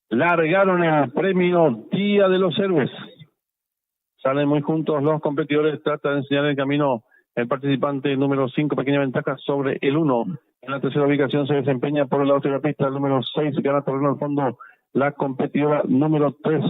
Largaron el premio Día de los Héroes. Salen muy juntos los competidores, trata de enseñar el camino el participante número 5, pequeña ventaja sobre el 1. En la tercera ubicación se desempeña por el lado de la pista el número 6, gana terreno al fondo la competidora número 3.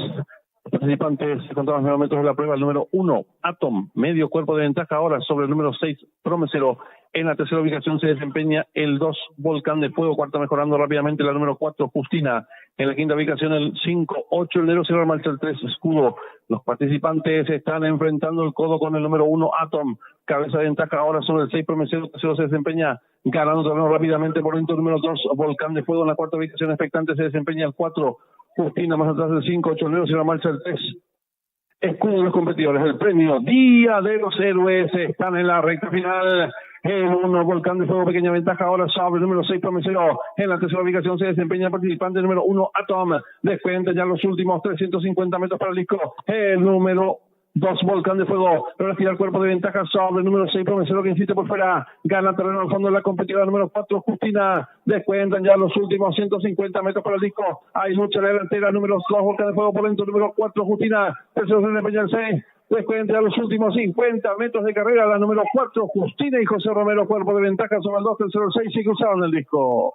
Participantes se contaban los metros de la prueba, el número 1, Atom, medio cuerpo de ventaja ahora sobre el número 6, Promesero. En la tercera ubicación se desempeña el 2, Volcán de Fuego, cuarta mejorando rápidamente la número 4, Justina. En la quinta ubicación el 5, 8, el Nero Cerrar marcha el 3, Escudo. Los participantes están enfrentando el codo con el número 1, Atom. Cabeza de ventaja ahora sobre el 6, Promesero. Tercero se desempeña ganando terreno rápidamente por dentro el número 2, Volcán de Fuego. En la cuarta ubicación expectante se desempeña el 4, Justina, más atrás el 5, 8, el Nero Cerrar marcha el 3. Escudo de los competidores, el premio Día de los Héroes, están en la recta final. El 1, Volcán de Fuego, pequeña ventaja ahora sobre el número 6, Promesero. En la tercera ubicación se desempeña el participante número 1, Atom. Descuenta ya los últimos 350 metros para el disco. El número 2, Volcán de Fuego, retira el cuerpo de ventaja sobre el número 6, Promesero, que insiste por fuera. Gana terreno al fondo de la competidora número 4, Justina. Descuentan ya los últimos 150 metros para el disco. Hay lucha en la delantera, número 2, Volcán de Fuego por dentro, número 4, Justina. Tercero se desempeña el 6. Después de los últimos 50 metros de carrera, la número 4, Justina y José Romero, cuerpo de ventaja sobre el 2, tercero, el 6, y cruzaron el disco.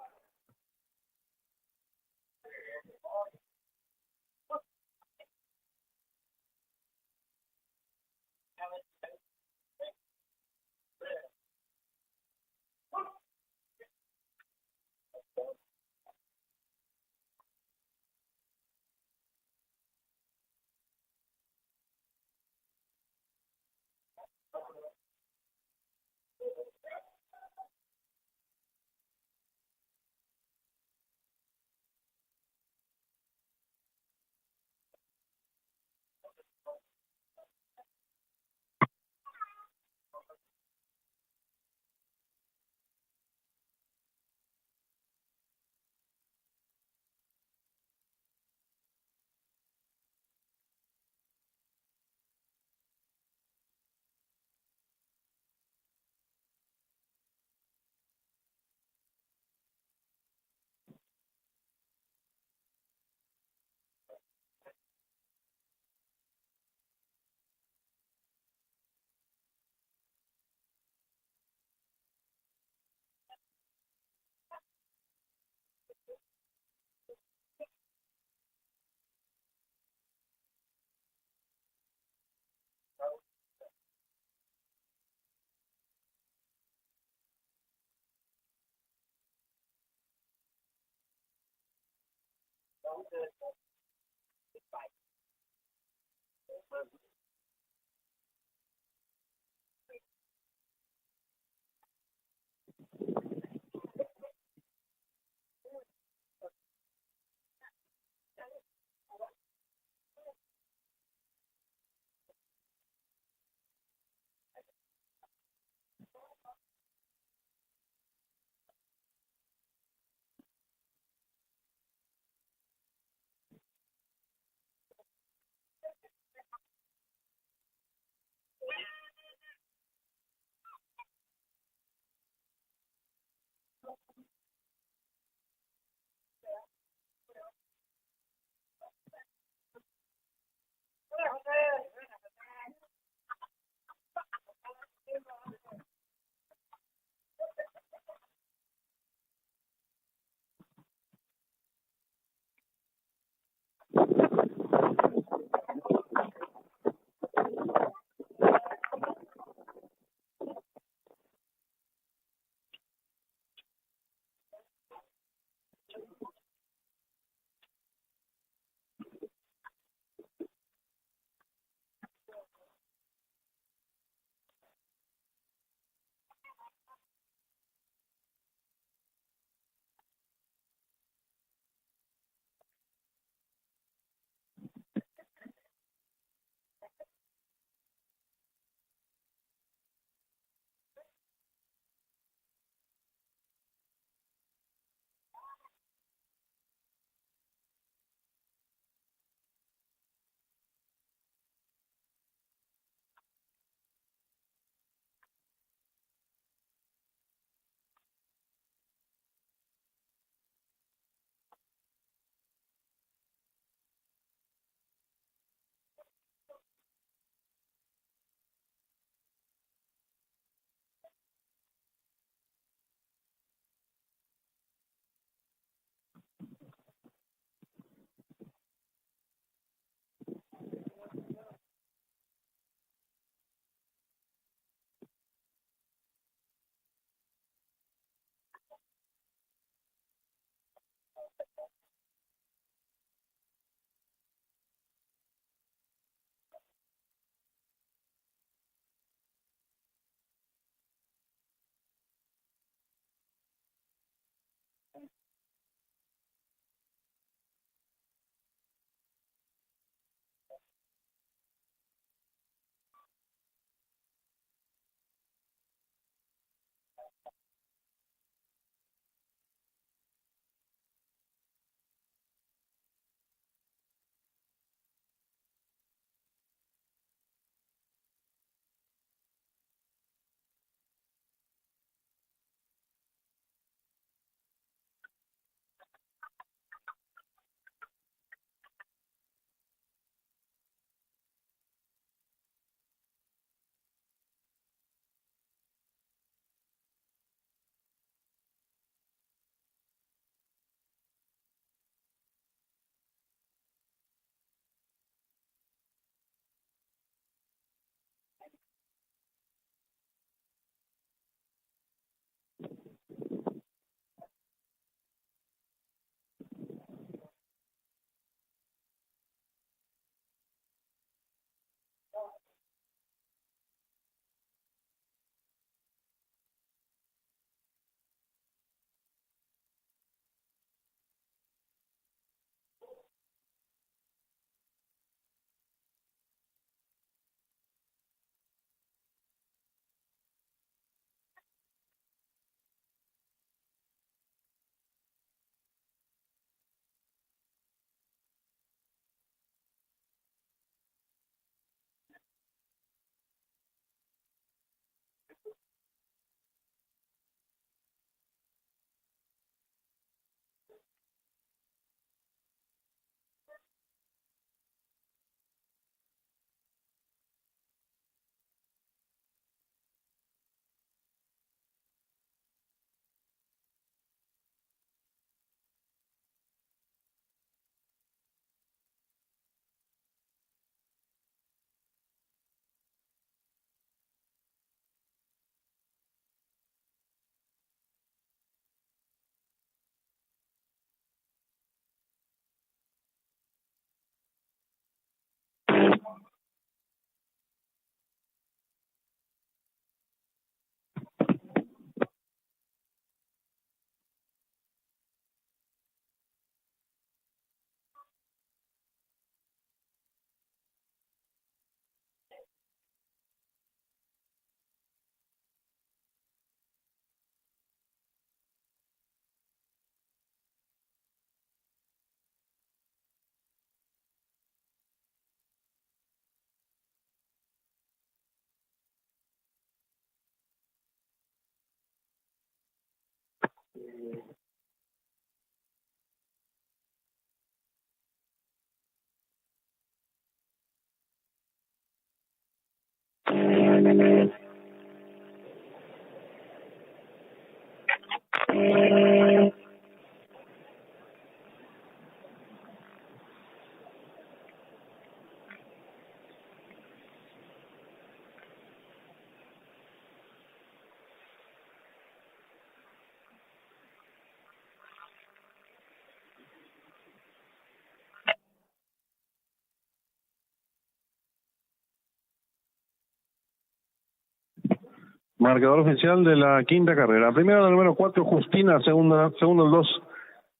Marcador oficial de la quinta carrera. Primero el número 4, Justina. Segundo el 2,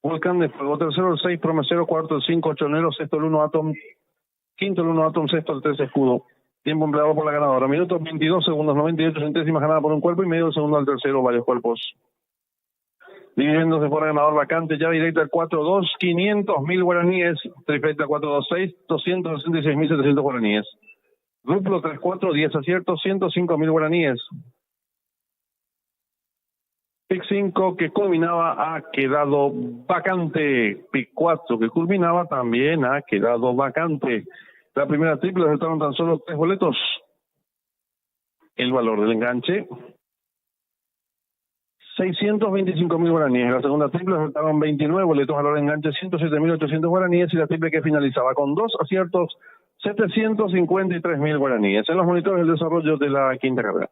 Volcán de Fuego. Tercero el 6, Promesero. Cuarto el 5, Chonero. Sexto el 1, Atom. Quinto el 1, Atom. Sexto el 3, Escudo. Tiempo empleado por la ganadora. Minutos 22 segundos, 98 centésimas ganada por un cuerpo y medio de segundo al tercero, varios cuerpos. Dividiéndose por ganador vacante, ya directa al 4-2, 500.000 guaraníes. Trifecta 4-2-6, 266.700 guaraníes. Duplo 3-4, 10 aciertos, 105.000 guaraníes. Pick 5 que culminaba ha quedado vacante. Pick 4 que culminaba también ha quedado vacante. La primera triple resultaron tan solo 3 boletos. El valor del enganche, 625.000 guaraníes. La segunda triple resultaron 29 boletos. Valor del enganche, 107.800 guaraníes. Y la triple que finalizaba con 2 aciertos, 753.000 guaraníes. En los monitores del desarrollo de la quinta carrera.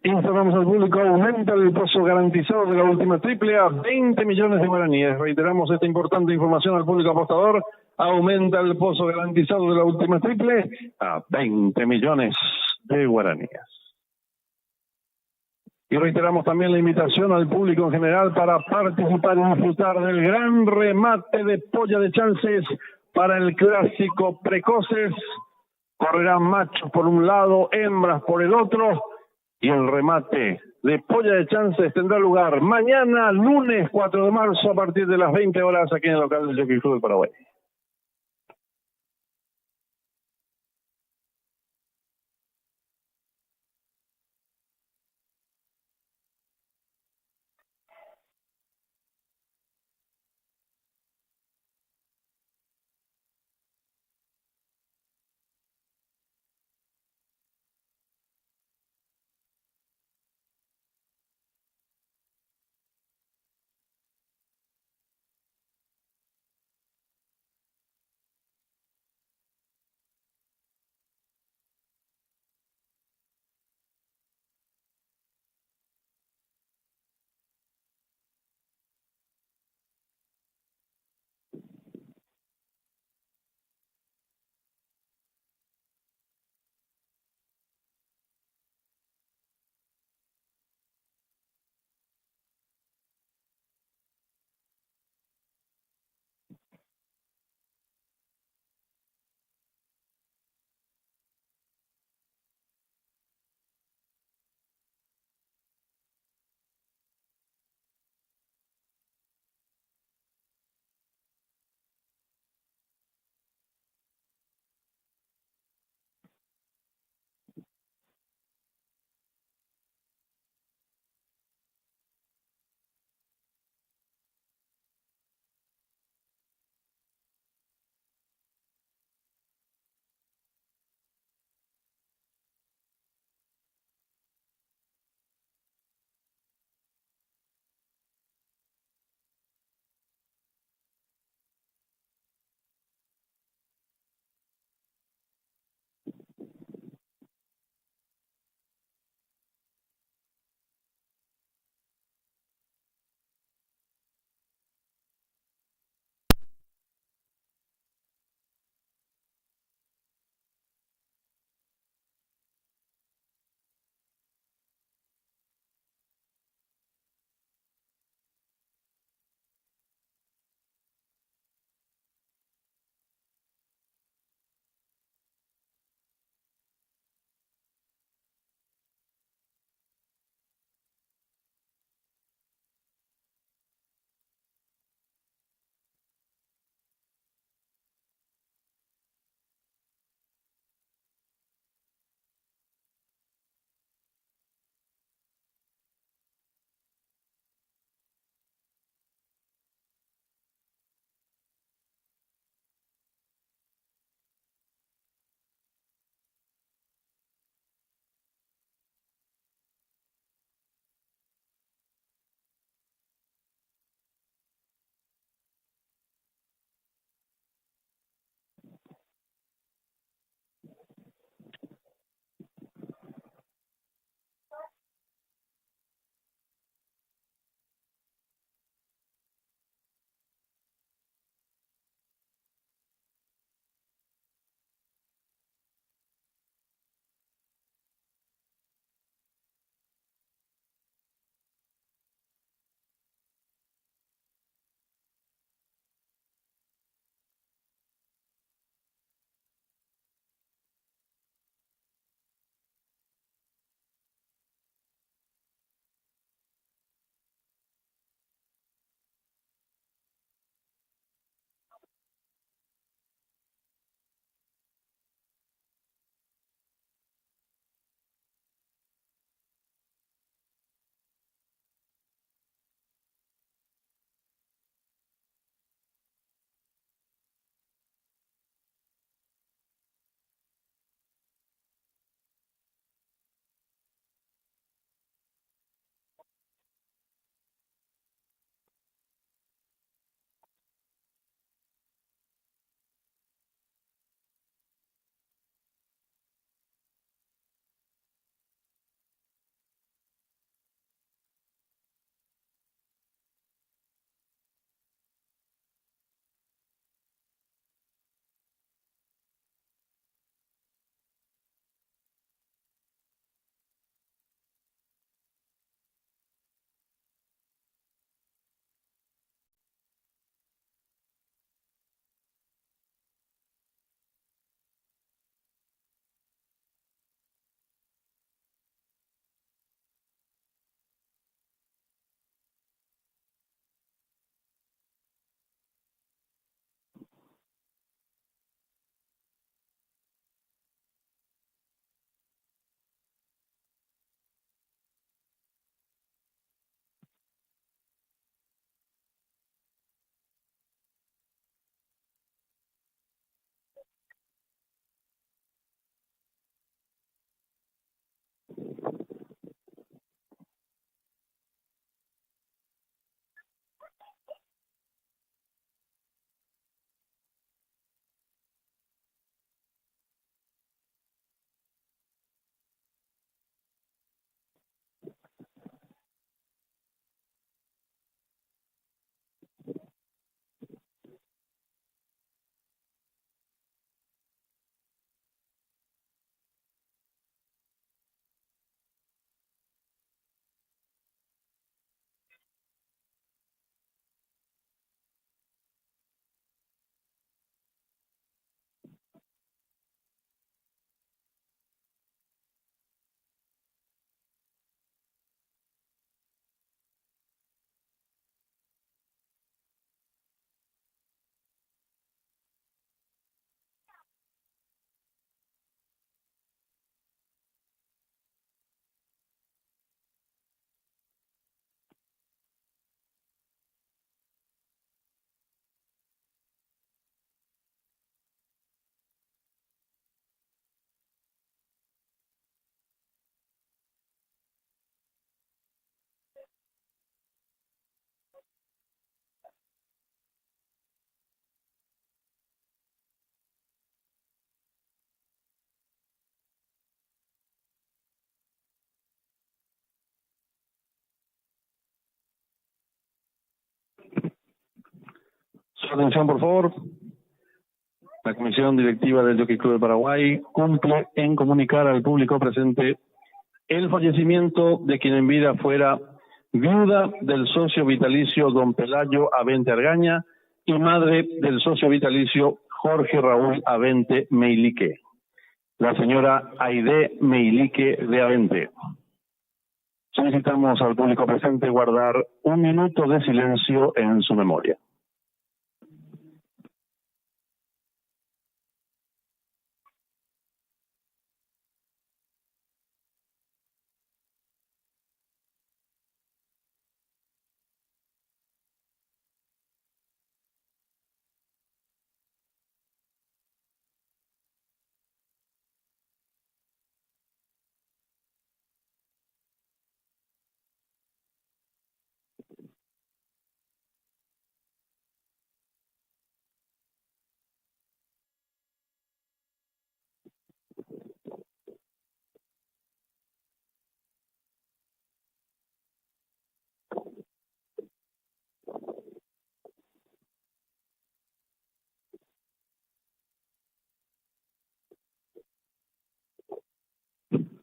Informamos al público, aumenta el pozo garantizado de la última triple a 20 millones de guaraníes. Reiteramos esta importante información al público apostador. Aumenta el pozo garantizado de la última triple a 20 millones de guaraníes. Y reiteramos también la invitación al público en general para participar y disfrutar del gran remate de polla de chances para el clásico precoces. Correrán machos por un lado, hembras por el otro. Y el remate de polla de chances tendrá lugar mañana, lunes 4 de marzo, a partir de las 20 horas, aquí en el local del Jockey Club del Paraguay. Su atención, por favor. La Comisión Directiva del Jockey Club de Paraguay cumple en comunicar al público presente el fallecimiento de quien en vida fuera viuda del socio vitalicio don Pelayo Avente Argaña y madre del socio vitalicio Jorge Raúl Avente Meilique, la señora Aide Meilique de Avente. Solicitamos al público presente guardar 1 minuto de silencio en su memoria.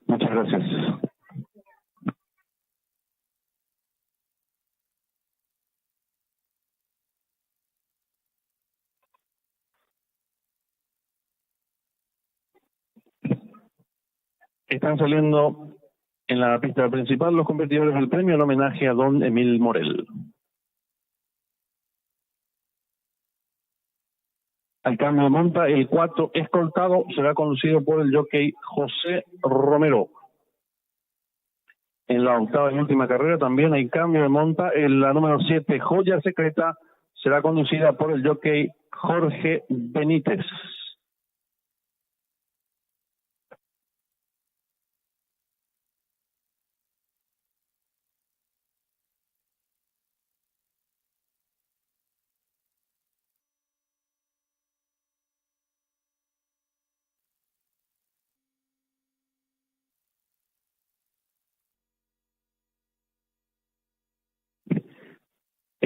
Muchas gracias. Están saliendo en la pista principal los competidores del premio en homenaje a don Emil Morel. Al cambio de monta, el 4 escoltado será conducido por el jockey José Romero. En la octava y última carrera también hay cambio de monta. En la número 7, Joya Secreta, será conducida por el jockey Jorge Benítez.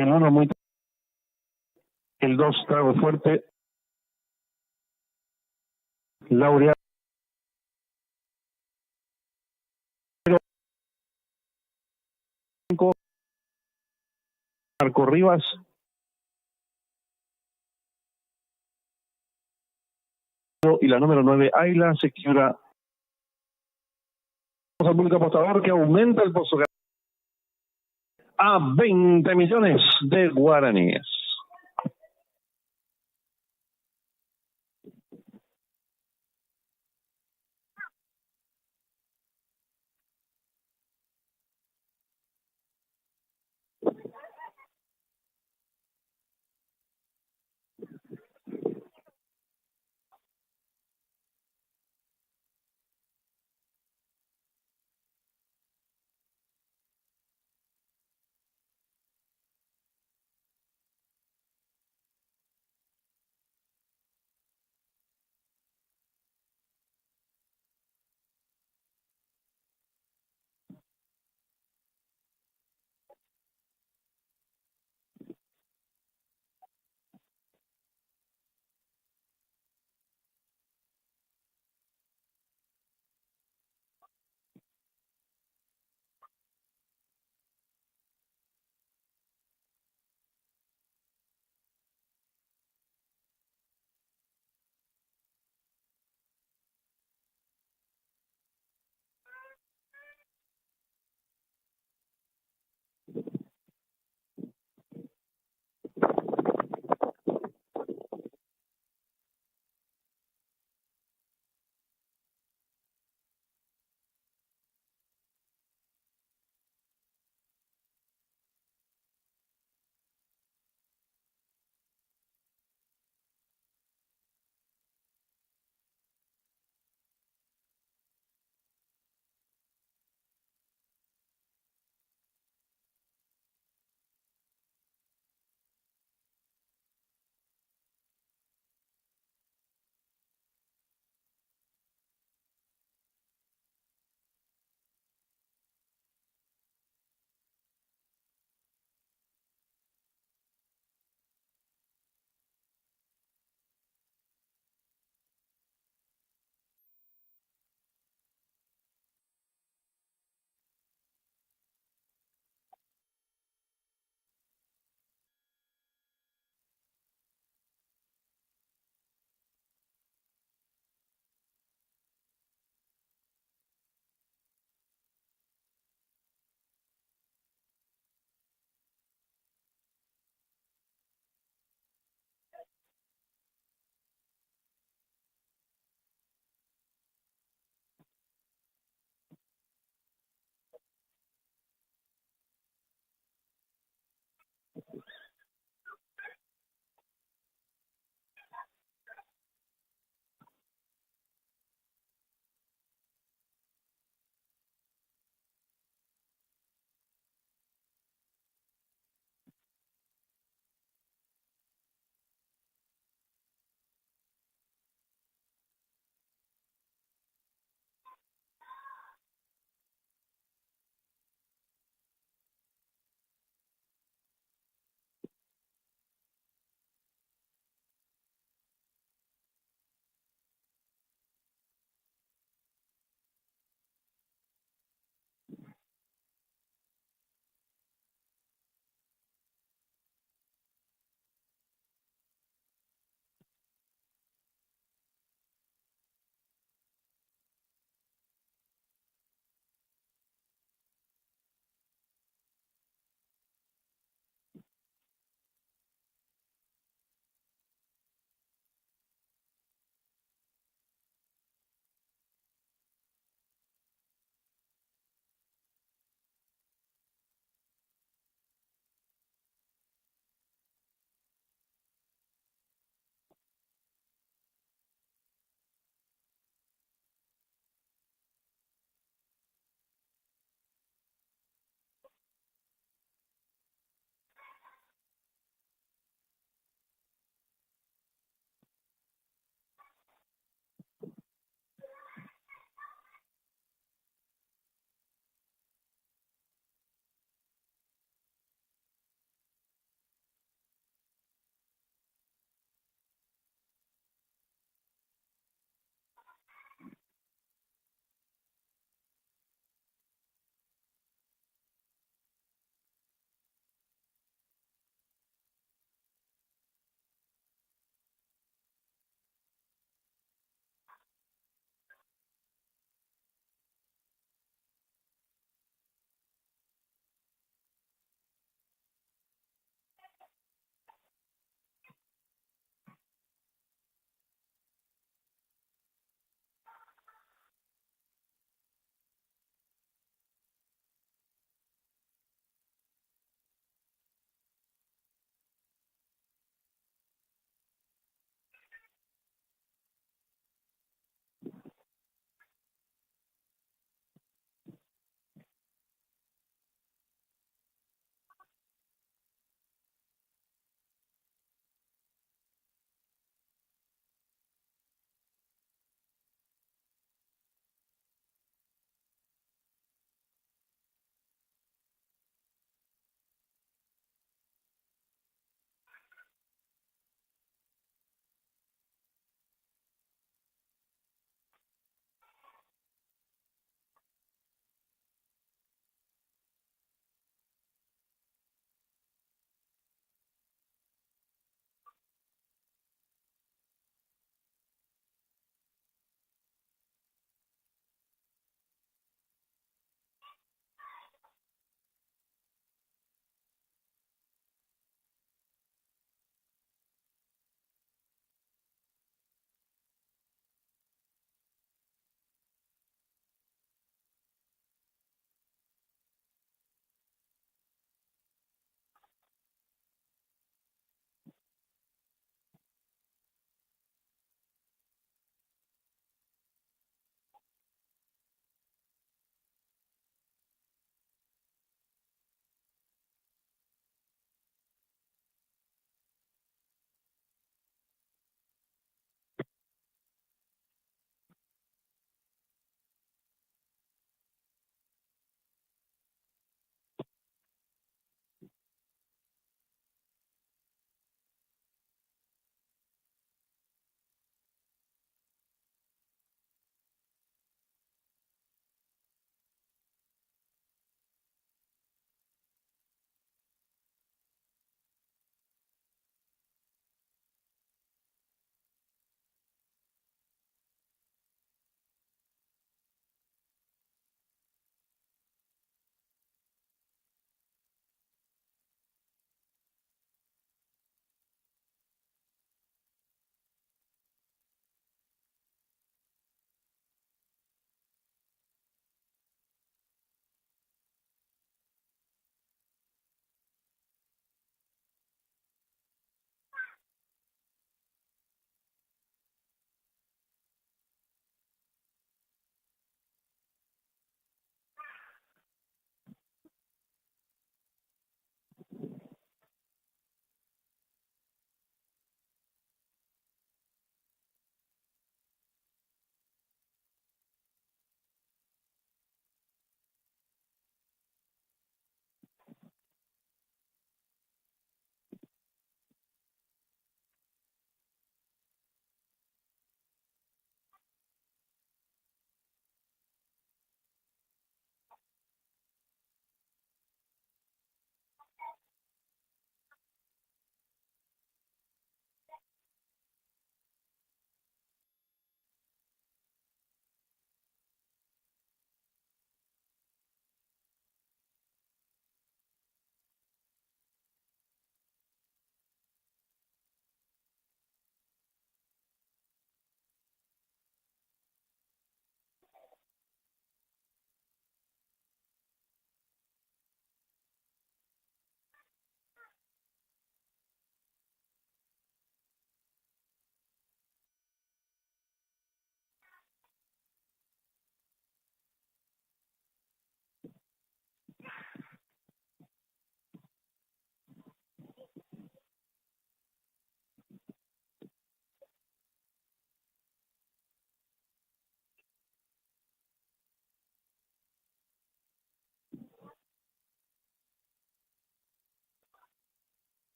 El 1 muy el 2 trago fuerte. Laureano Marco Rivas. Y la número 9, Ayla Secura. Al público apostador que aumenta el pozo a 20 millones de guaraníes.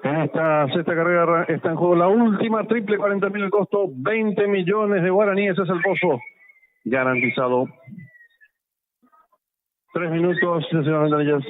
En esta sexta carrera está en juego la última triple, 40.000 el costo, 20 millones de guaraníes es el pozo garantizado. 3 minutos, señoras ventanillas.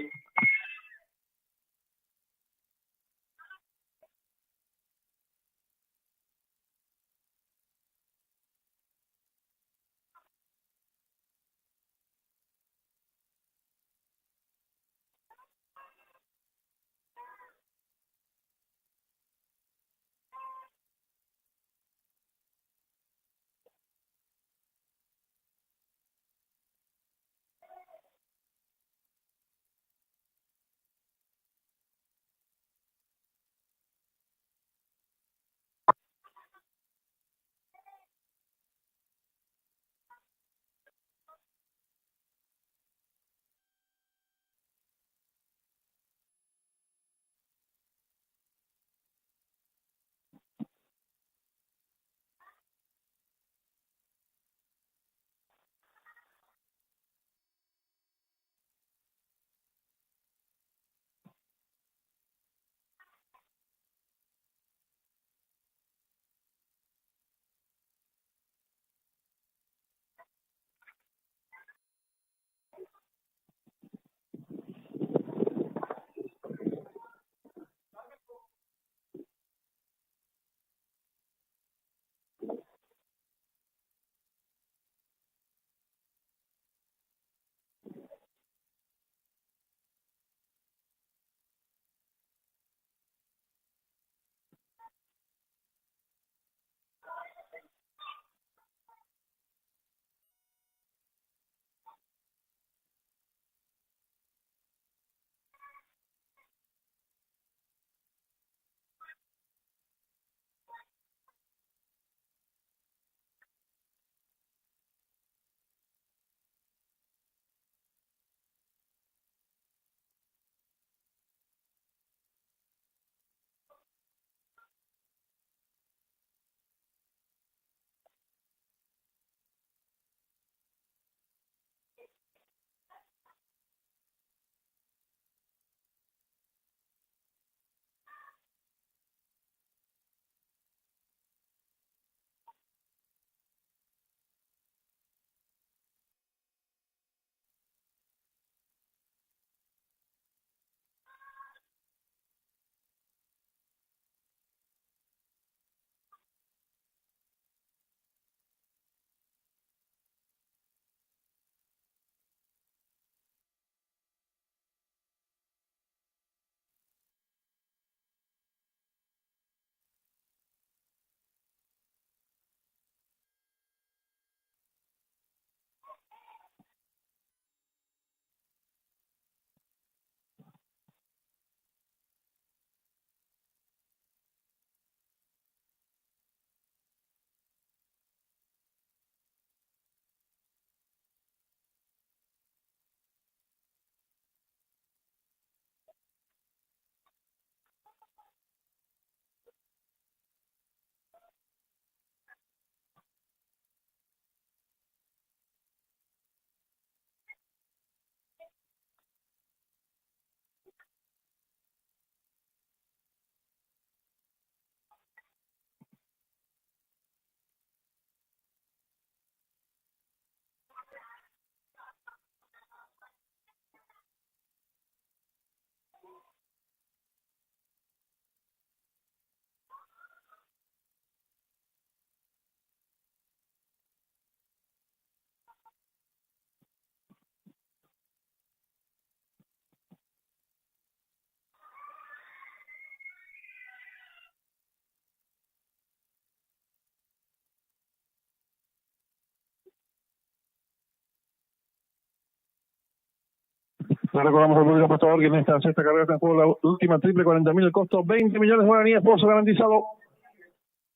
Le recordamos al público apostador que en esta sexta carrera está en juego la última triple, 40.000 el costo, 20 millones de guaraníes, pozo garantizado.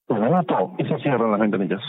Relato, y se cierran las ventanillas.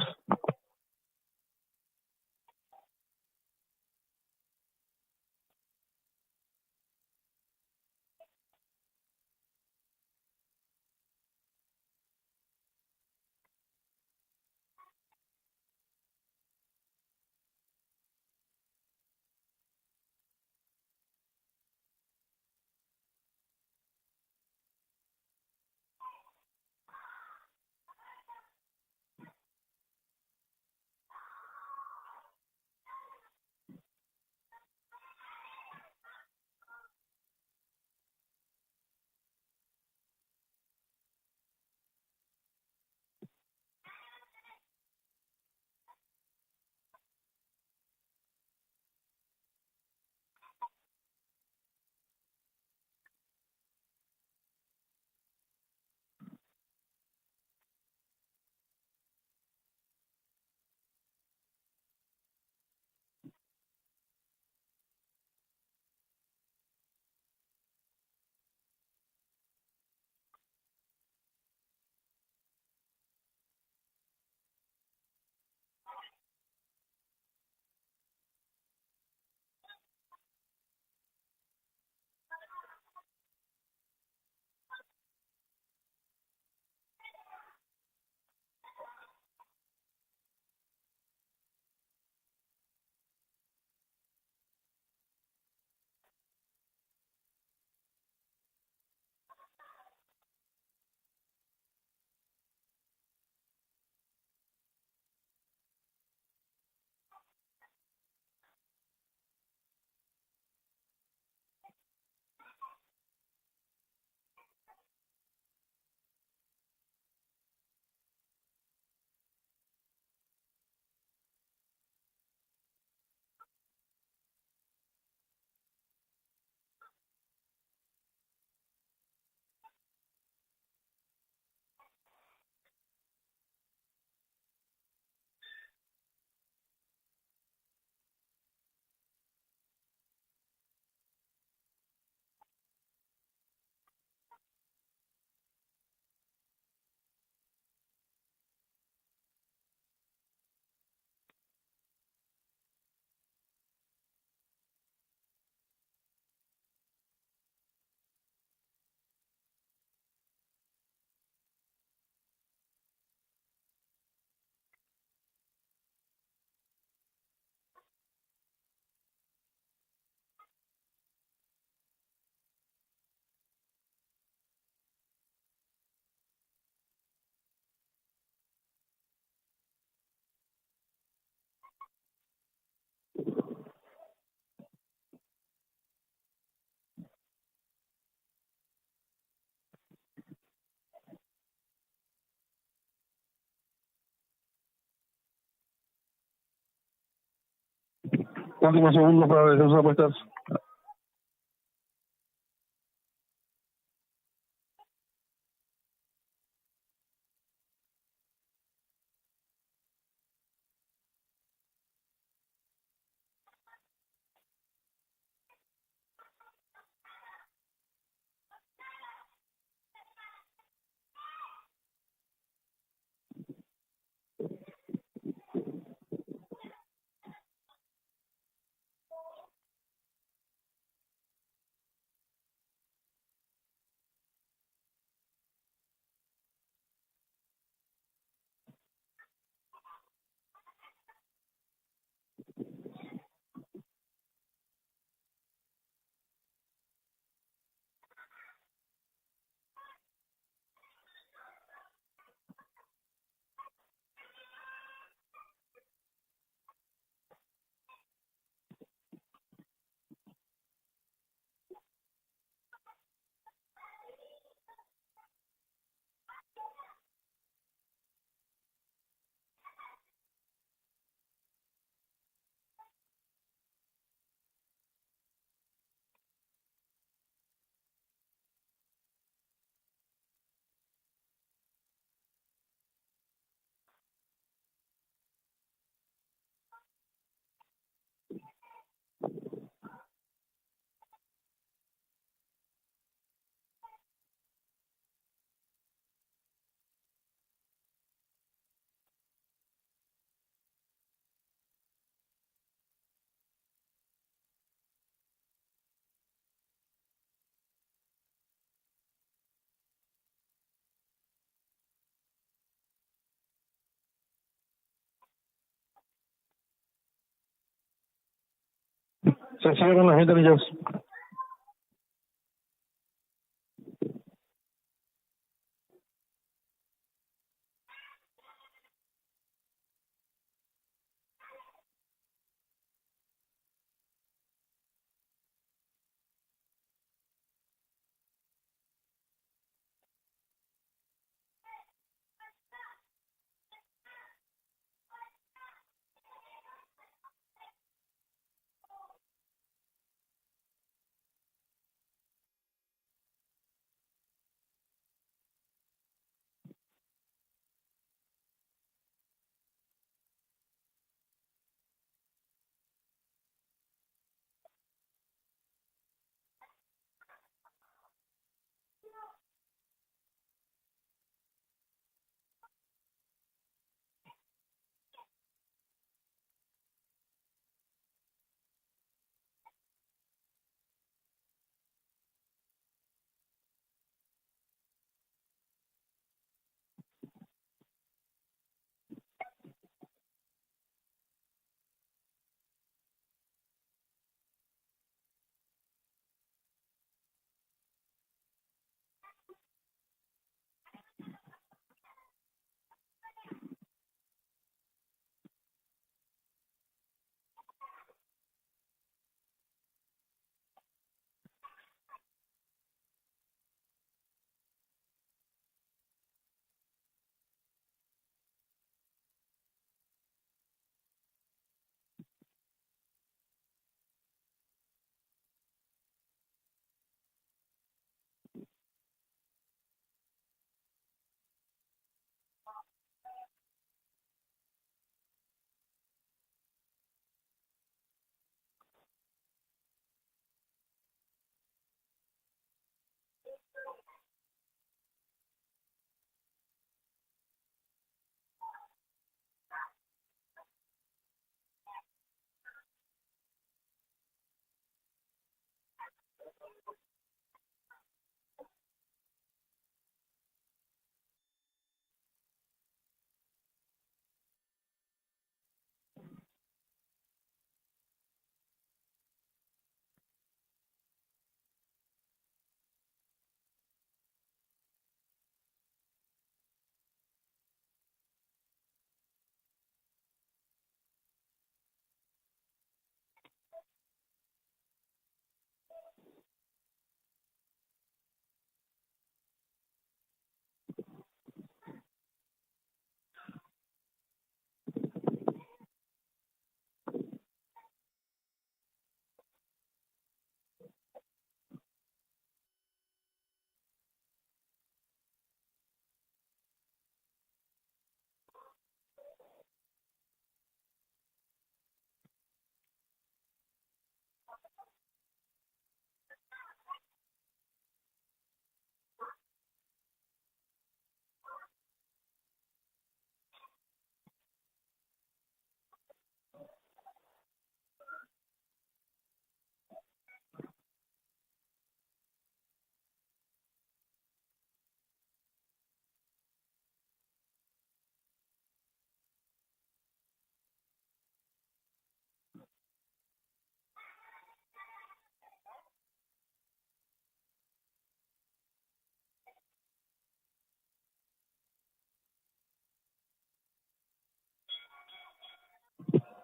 Últimos segundos para realizar sus apuestas. Se cierran las ventanillas.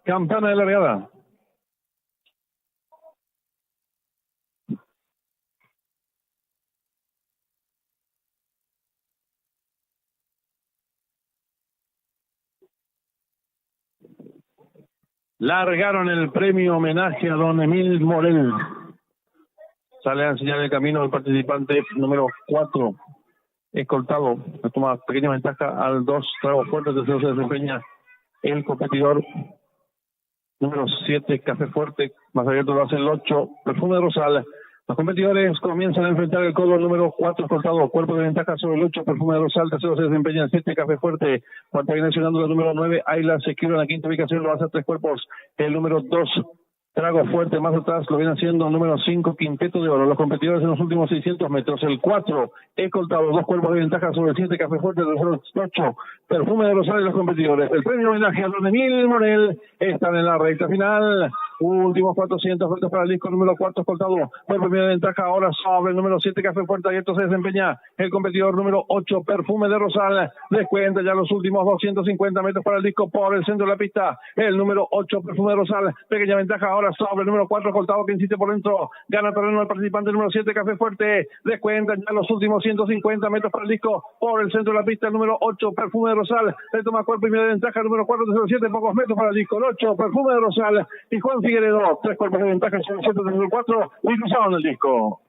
Campana de largada. Largaron el premio homenaje a don Emil Morel. Sale a enseñar el camino el participante número 4, escoltado. Toma pequeña ventaja al 2, trago fuerte, tercero se desempeña el competidor número 7, Café Fuerte. Más abierto lo hace el 8, Perfume de Rosal. Los competidores comienzan a enfrentar el codo número 4, escoltado, cuerpo de ventaja sobre el 8, Perfume de Rosal, tercero se desempeña el 7, Café Fuerte, cuarta viene llegando el número 9, Ayla se quiebra en la quinta ubicación, lo hace a 3 cuerpos, el número 2, Trago Fuerte, más atrás lo viene haciendo el número 5, Quinteto de Oro. Los competidores en los últimos 600 metros, el 4, escoltado, 2 cuerpos de ventaja sobre el 7, Café Fuerte, el tercero 8, Perfume de Rosal y los competidores. El premio homenaje a don Emil Morel están en la recta final. Últimos 400 metros para el disco número 4, escoltado por primera ventaja ahora sobre el número 7, Café Fuerte, y esto se desempeña el competidor número 8, Perfume de Rosal. Descuenta ya los últimos 250 metros para el disco por el centro de la pista, el número 8, Perfume de Rosal, pequeña ventaja ahora sobre el número 4, escoltado, que insiste por dentro, gana terreno el participante número 7, Café Fuerte. Descuenta ya los últimos 150 metros para el disco por el centro de la pista, el número 8, Perfume de Rosal, le toma cuerpo y media ventaja, el número 4, 7, pocos metros para el disco, el 8, Perfume de Rosal y Juan Figueredo, 3 cuerpos de ventaja sobre el 7, 4 y cruzaron el disco.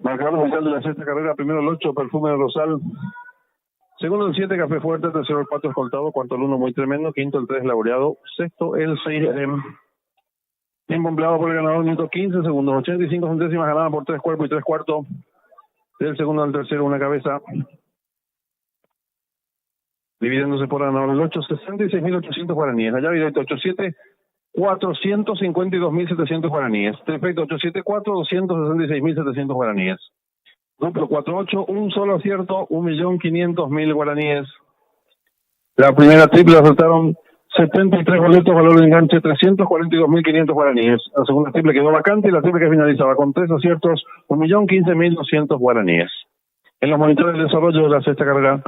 Marcador oficial de la sexta carrera: primero el 8, Perfume de Rosal. Segundo el 7, Café Fuerte. Tercero el 4, Escoltado. Cuarto el 1, Muy Tremendo. Quinto el 3, Laureado. Sexto el 6, tiempo empleado por el ganador, minuto 15 segundos. 85 centésimas ganada por 3 cuerpos y 3 cuartos. Del segundo al tercero, una cabeza. Dividiéndose por ganador el 8, 66.800 guaraníes. Allá directo 87, 452.700 guaraníes. Perfecto, 874, 266.700 guaraníes. Duplo 48, un solo acierto, 1.500.000 guaraníes. La primera triple acertaron 73 boletos, valor de enganche 342.500 guaraníes. La segunda triple quedó vacante y la triple que finalizaba con 3 aciertos, 1.015.200 guaraníes. En los monitores de desarrollo de la sexta carrera.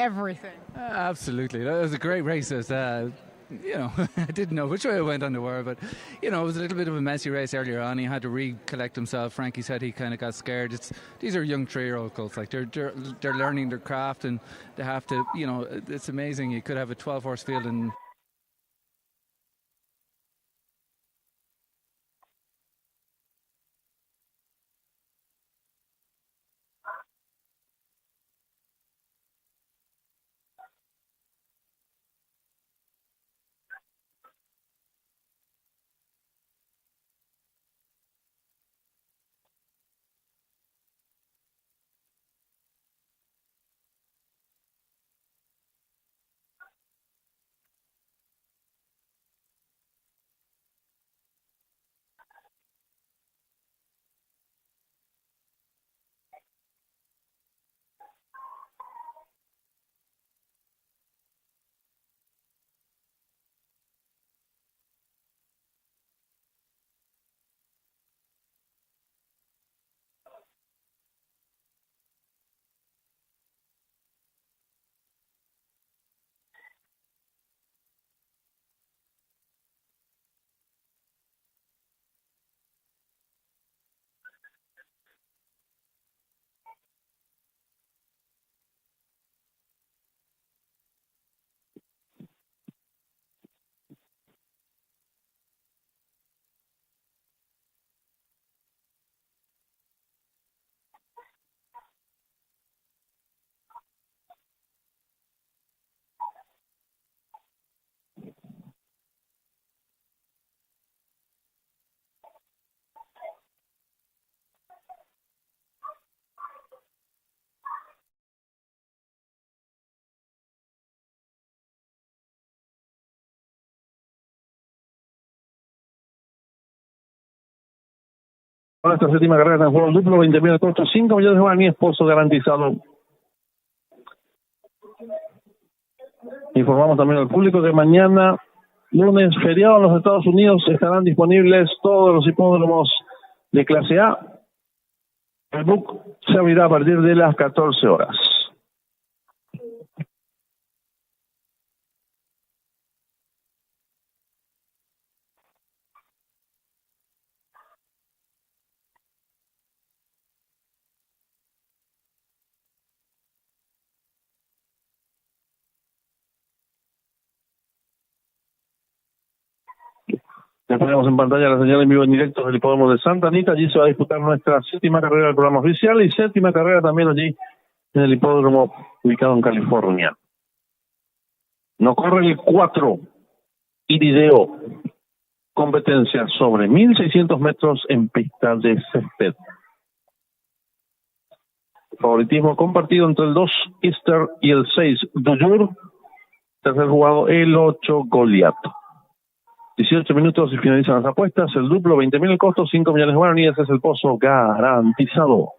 everything. Absolutely. That was a great race. I didn't know which way it went underwear, but it was a little bit of a messy race earlier on. He had to recollect himself. Frankie said he kind of got scared. These are young 3-year-old colts. Like they're learning their craft, and they have to. It's amazing. You could have a 12-horse field and. Con esta séptima carrera en juego el duplo, 20.000 costos, 5 millones de guaraníes, pozo garantizado. Informamos también al público que mañana, lunes, feriado en los Estados Unidos, estarán disponibles todos los hipódromos de clase A. El book se abrirá a partir de las 14 horas. Ya tenemos en pantalla la señal en vivo en directo del hipódromo de Santa Anita. Allí se va a disputar nuestra séptima carrera del programa oficial y séptima carrera también allí en el hipódromo ubicado en California. No corre el 4 Irideo, competencia sobre 1.600 metros en pista de césped. Favoritismo compartido entre el 2 Easter y el 6 Dujur. Tercer jugado el 8 Goliath. 18 minutos y finalizan las apuestas. El duplo, 20.000 el costo, 5 millones de guaraníes es el pozo garantizado.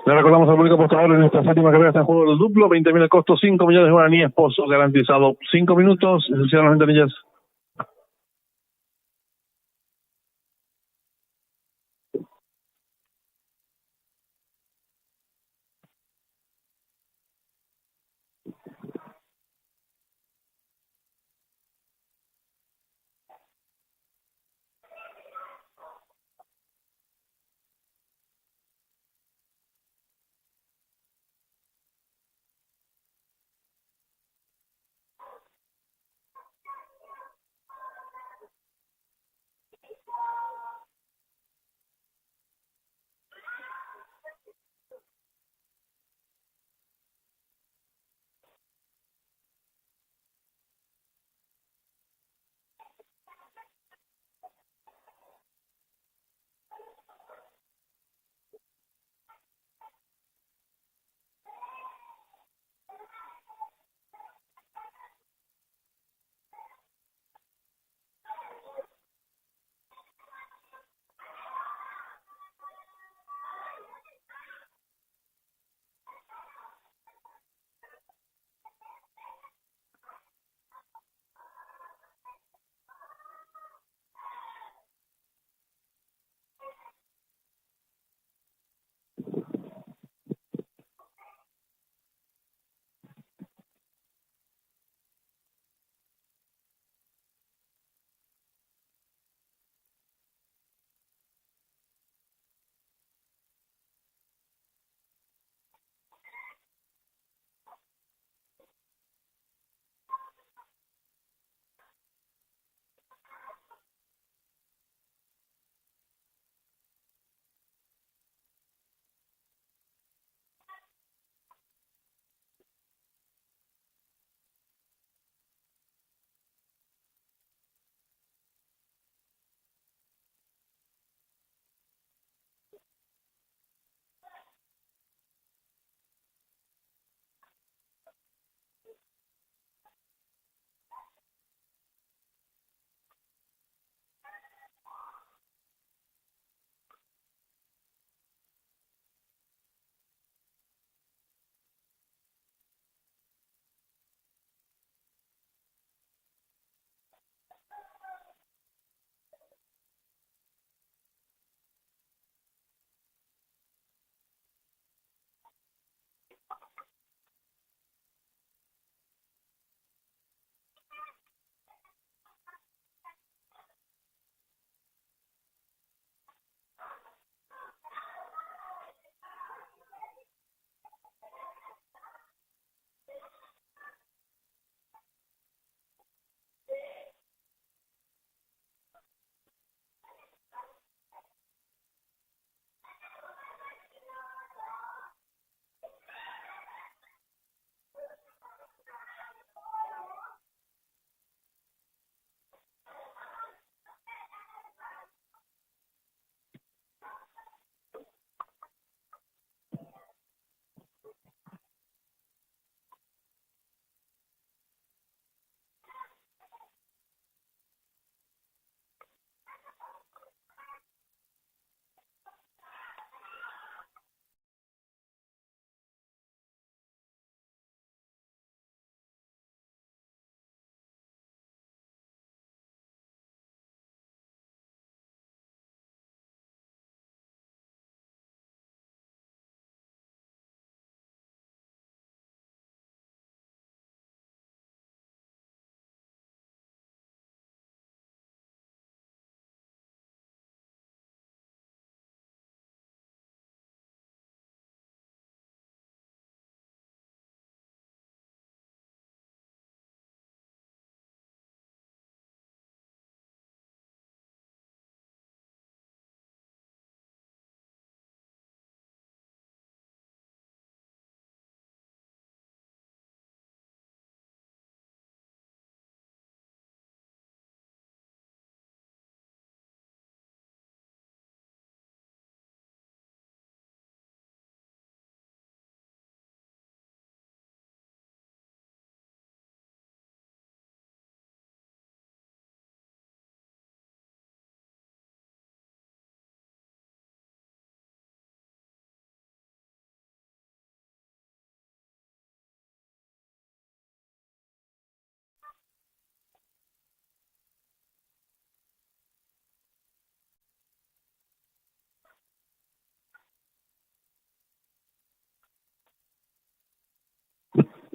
Le recordamos al público apostador en esta séptima carrera está en juego el duplo, 20.000 el costo, 5 millones de guaraníes, pozo garantizado. 5 minutos, se cierran las ventanillas.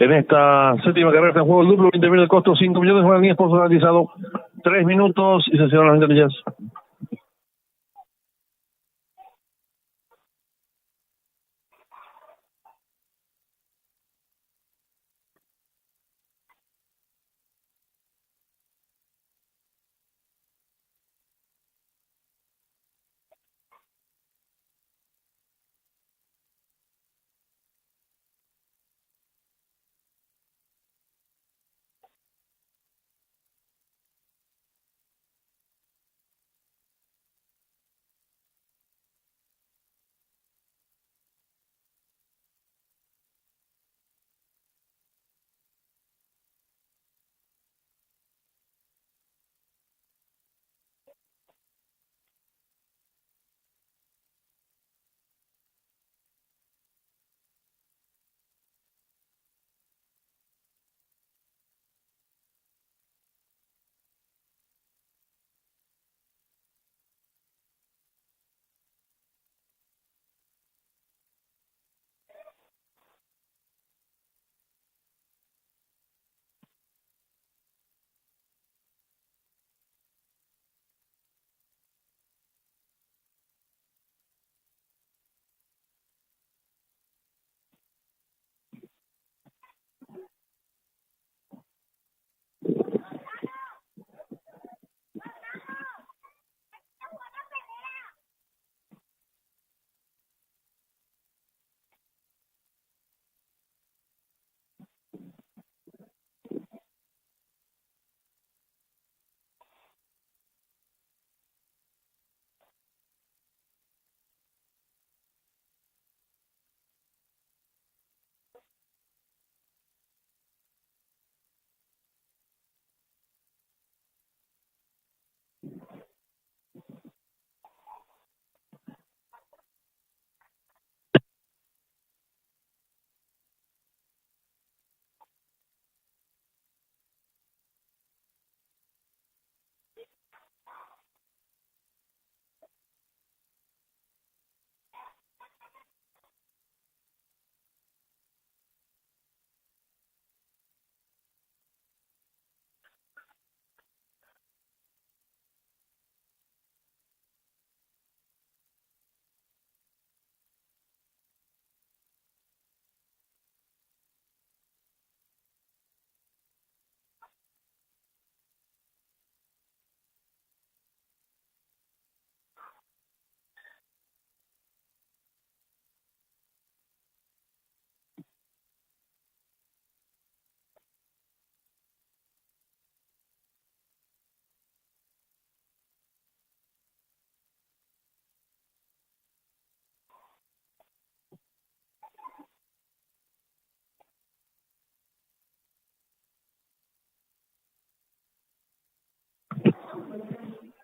En esta séptima carrera está en juego el duplo, 20.000 el costo, 5 millones, guaraníes por garantizado, 3 minutos y se cierran las ventanillas.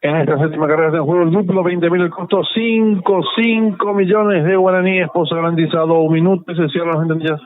En esta séptima carrera está en juego el duplo, 20.000 el costo, 5 millones de guaraníes por garantizado, 1 minuto y se cierran las ventanillas.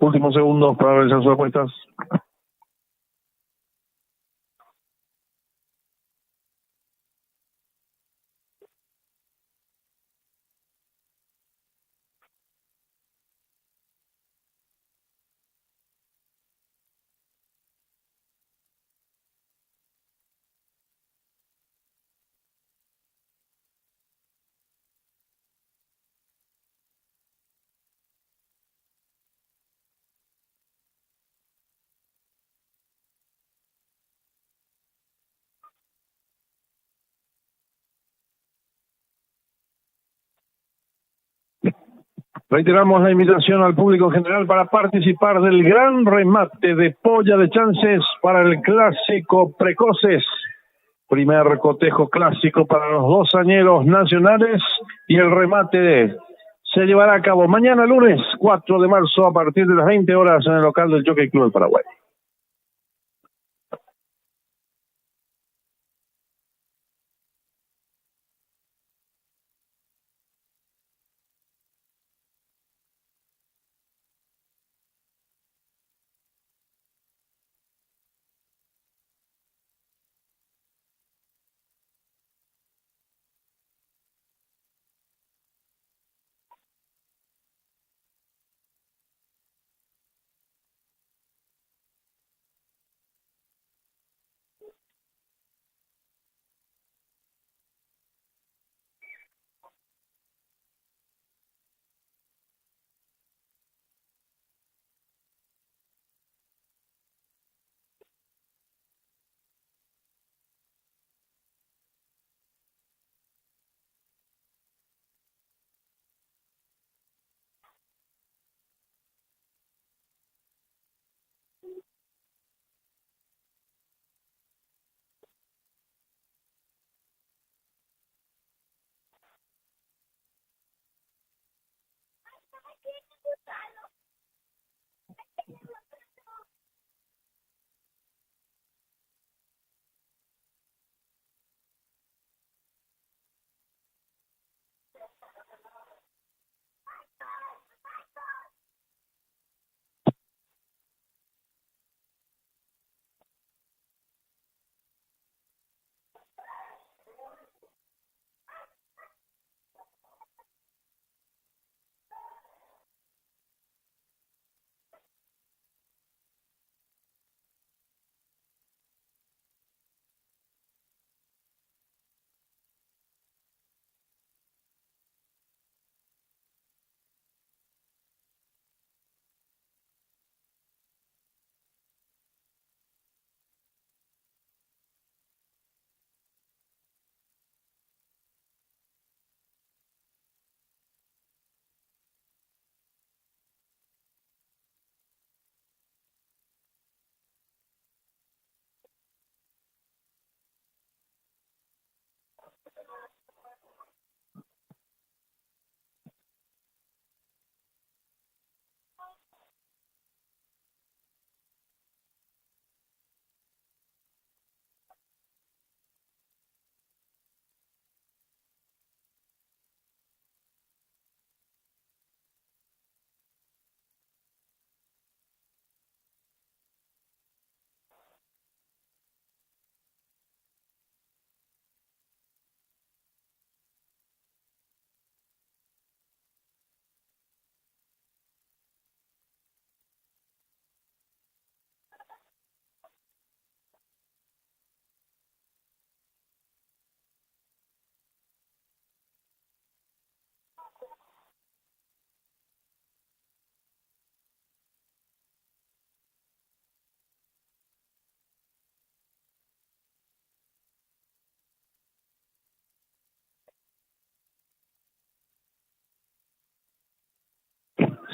Últimos segundos para realizar sus apuestas. Reiteramos la invitación al público general para participar del gran remate de polla de chances para el clásico Precoces. Primer cotejo clásico para los 2 añeros nacionales y el remate se llevará a cabo mañana lunes 4 de marzo a partir de las 20 horas en el local del Jockey Club del Paraguay.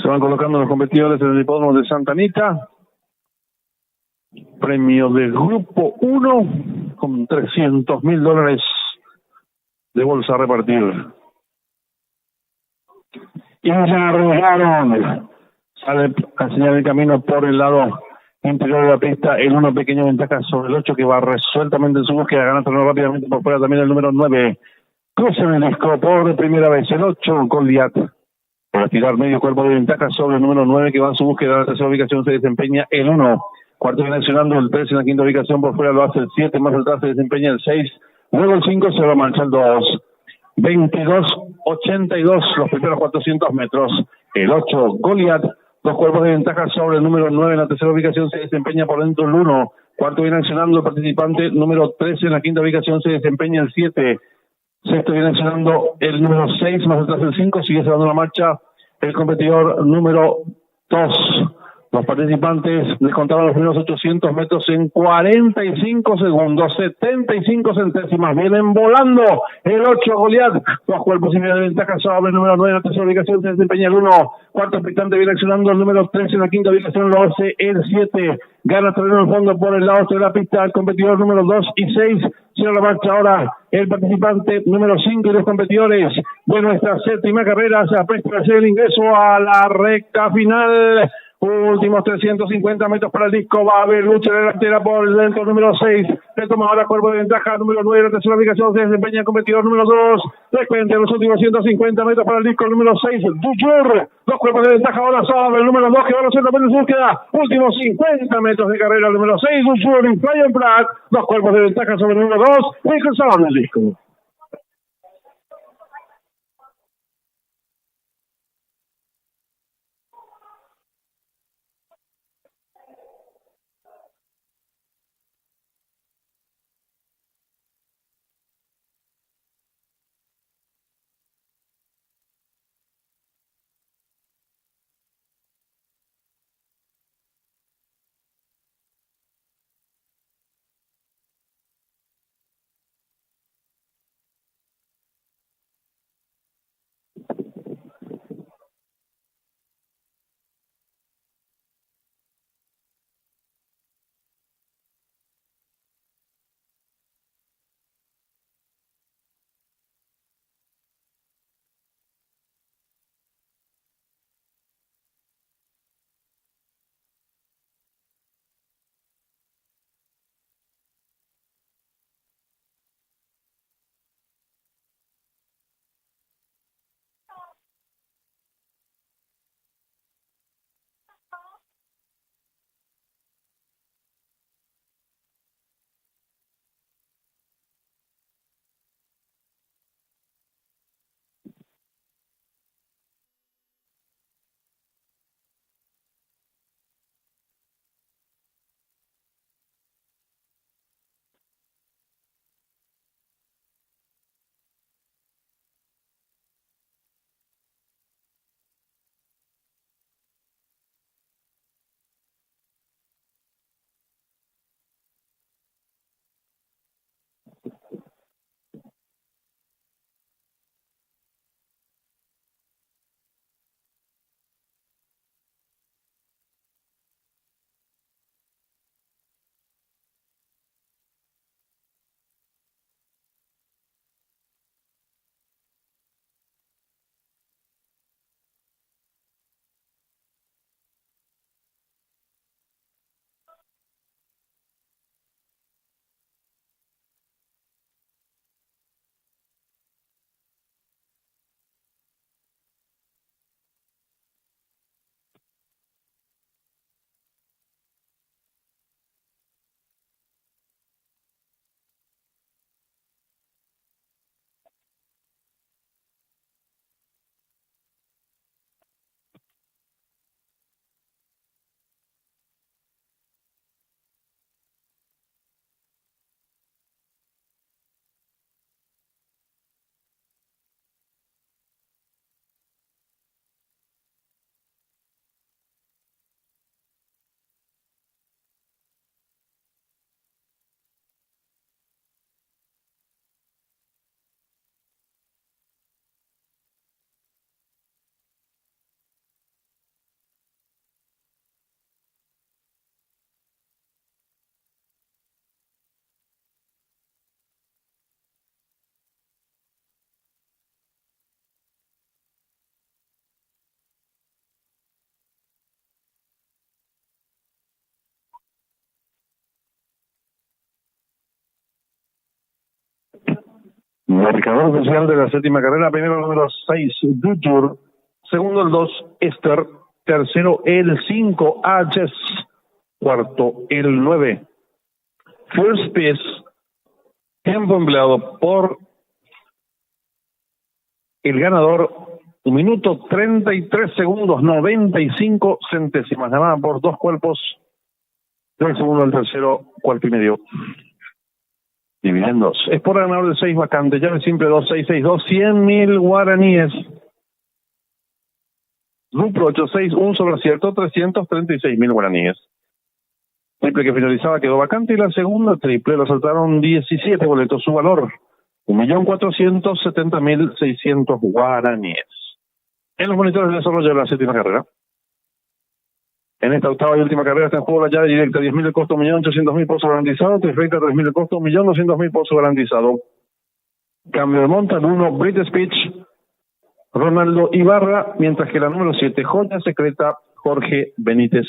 Se van colocando los competidores en el hipódromo de Santa Anita. Premio de Grupo 1 con $300,000 de bolsa a repartir. Y ya arreglaron. Sale a señalar el camino por el lado interior de la pista. El 1 pequeño ventaja sobre el 8 que va resueltamente en su búsqueda. Gana rápidamente por fuera también el número 9. Cruza en el disco por primera vez el 8 Goliat. Por estirar medio cuerpo de ventaja sobre el número 9 que va en su búsqueda. En la tercera ubicación se desempeña el 1. Cuarto viene accionando el 3 en la quinta ubicación. Por fuera lo hace el 7. Más atrás se desempeña el 6. Luego el 5 se va marchando 2. 22-82 los primeros 400 metros. El 8, Goliath. Dos cuerpos de ventaja sobre el número 9. En la tercera ubicación se desempeña por dentro el 1. Cuarto viene accionando el participante número 13. En la quinta ubicación se desempeña el 7. Sexto viene accionando el número 6, más atrás el 5, sigue cerrando la marcha el competidor número 2. Los participantes descontaron los primeros 800 metros en 45 segundos, 75 centésimas. Vienen volando el 8 Goliath. Dos cuerpos y medio de ventaja sobre el número 9 en la tercera ubicación se desempeña el 1. Cuarto expectante viene accionando el número 13 en la quinta ubicación lo hace el 7. Gana terreno al fondo por el lado de la pista el competidor número 2 y 6. Cierra la marcha ahora el participante número 5 y los competidores de nuestra séptima carrera se aprestan a hacer el ingreso a la recta final. Últimos 350 metros para el disco. Va a haber lucha delantera por el dentro número 6. Le toma ahora cuerpo de ventaja número 9. La tercera ubicación se desempeña el competidor número 2. Después los últimos 150 metros para el disco número 6. Dujur. Dos cuerpos de ventaja ahora sobre el número 2 que va a los centros de búsqueda. Últimos 50 metros de carrera el número 6. Dujur y Brian Pratt. Dos cuerpos de ventaja sobre el número 2. Y cruzaron el disco. Marcador oficial de la séptima carrera, primero número 6, Dujur, segundo el 2, Esther, tercero el 5, Ajes, cuarto el 9. First piece, tiempo empleado por el ganador, 1 minuto 33 segundos, 95 centésimas, ganada por 2 cuerpos, del segundo al tercero, cuarto y medio. Dividendos. Es por ganador de 6 vacantes, llave simple 2662, 100.000 guaraníes. Duplo 86, un sobre acierto, 336.000 guaraníes. Triple que finalizaba quedó vacante y la segunda triple lo saltaron 17 boletos. Su valor, 1.470.600 guaraníes. En los monitores de desarrollo de la séptima carrera. En esta octava y última carrera está en juego la llave directa, 10.000 de costo, 1.800.000 por su garantizado, trifecta 3.000 de costo, 1.200.000 por su garantizado. Cambio de monta, el 1, Brit Speech, Ronaldo Ibarra, mientras que la número 7, Joya Secreta, Jorge Benítez.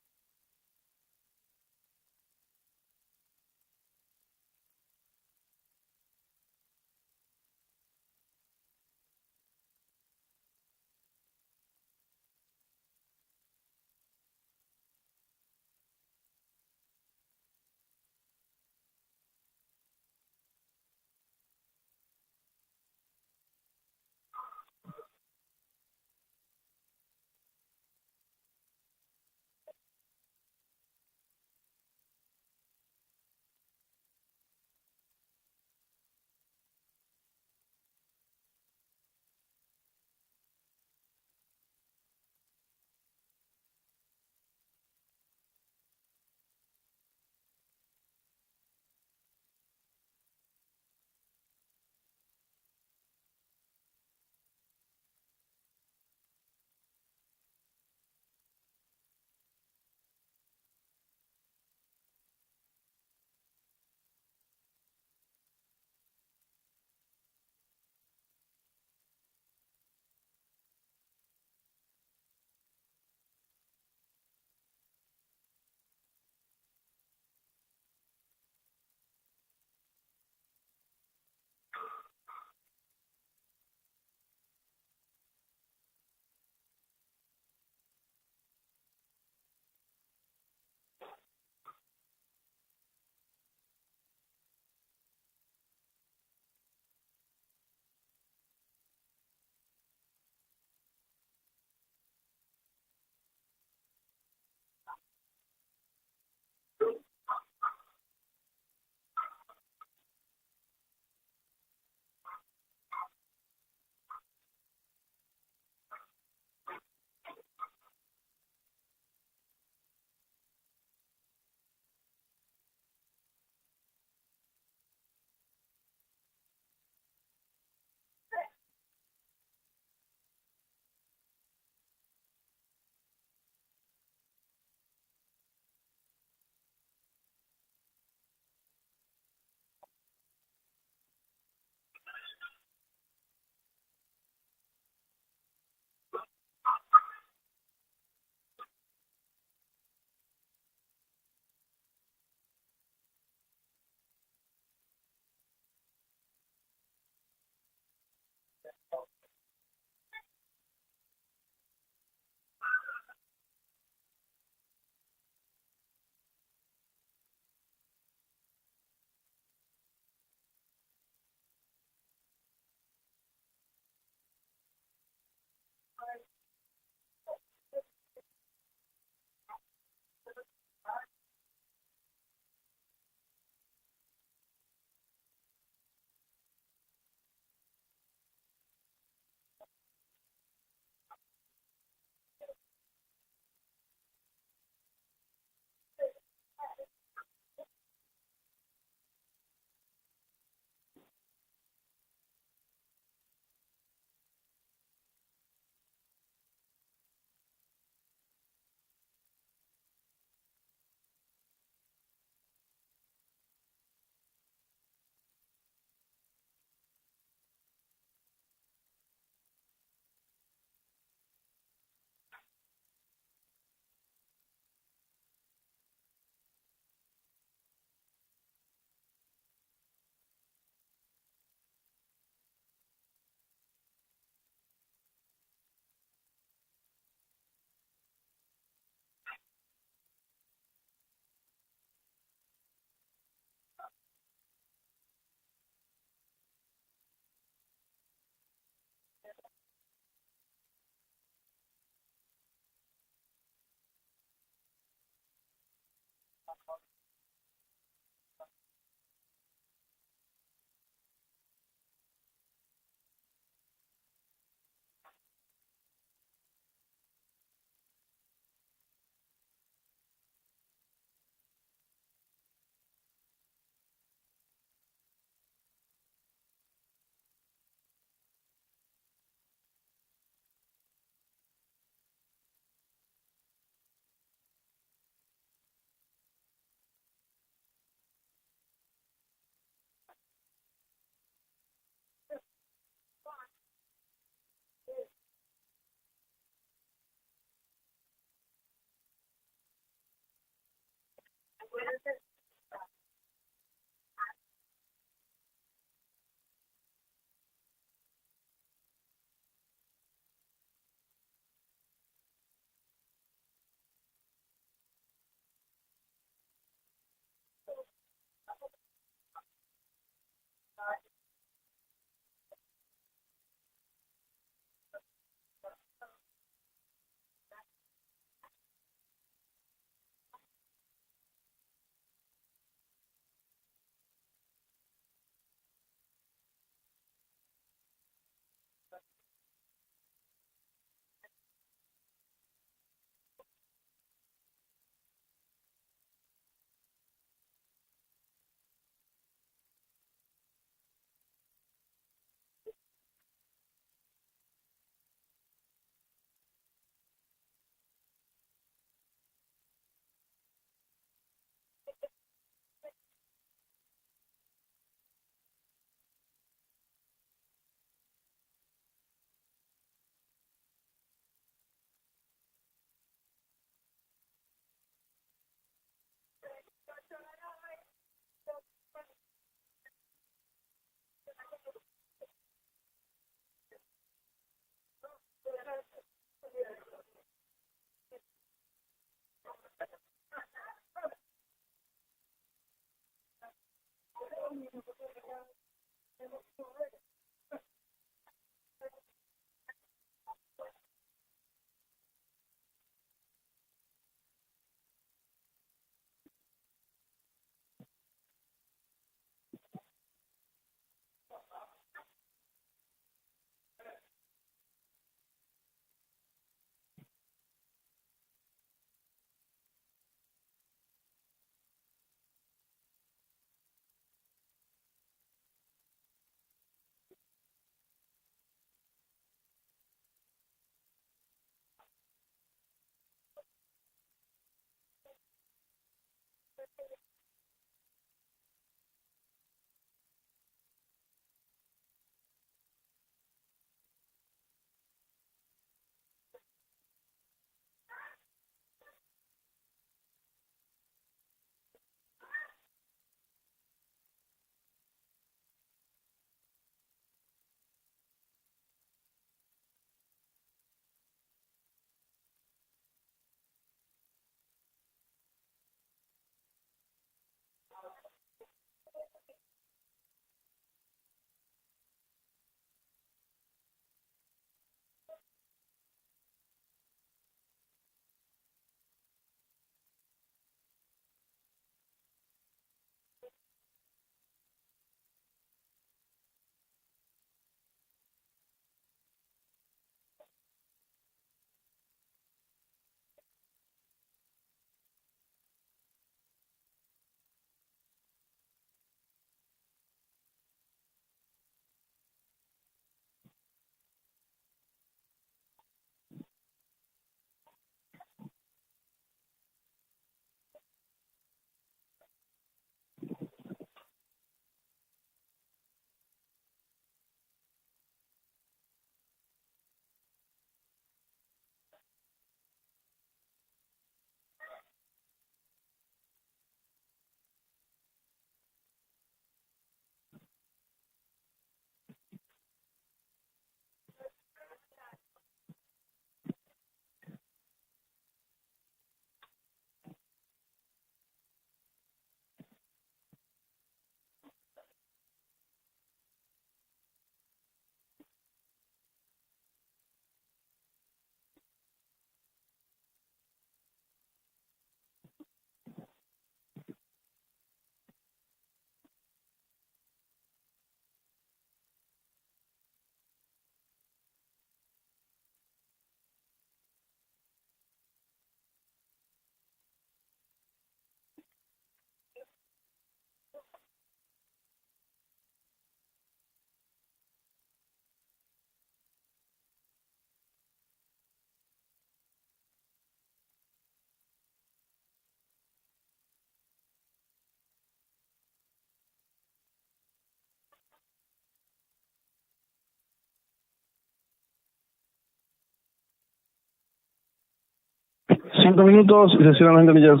5 minutos y se cierran las ventanillas.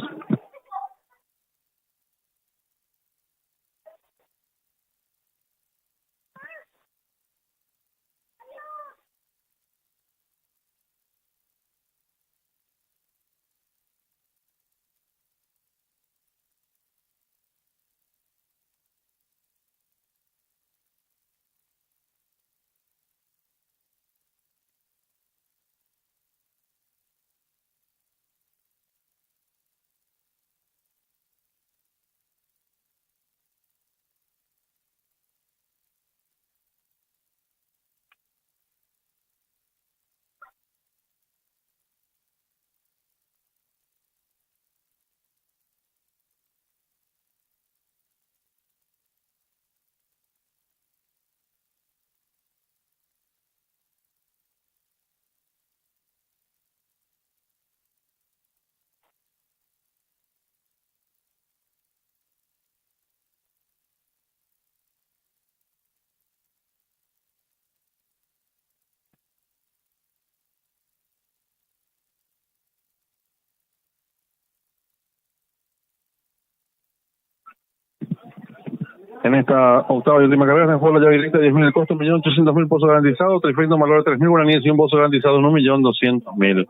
En esta octava y última carrera se fue la llave directa, 10.000 el costo, 1.800.000 pesos garantizados, trifecto un valor de 3.000 guaraníes y un bolso garantizado de 1.200.000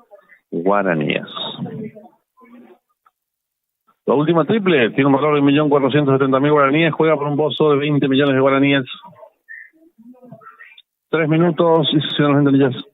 guaraníes. La última triple tiene un valor de 1.470.000 guaraníes, juega por un bolso de 20 millones de guaraníes. 3 minutos y se cierran las ventanillas.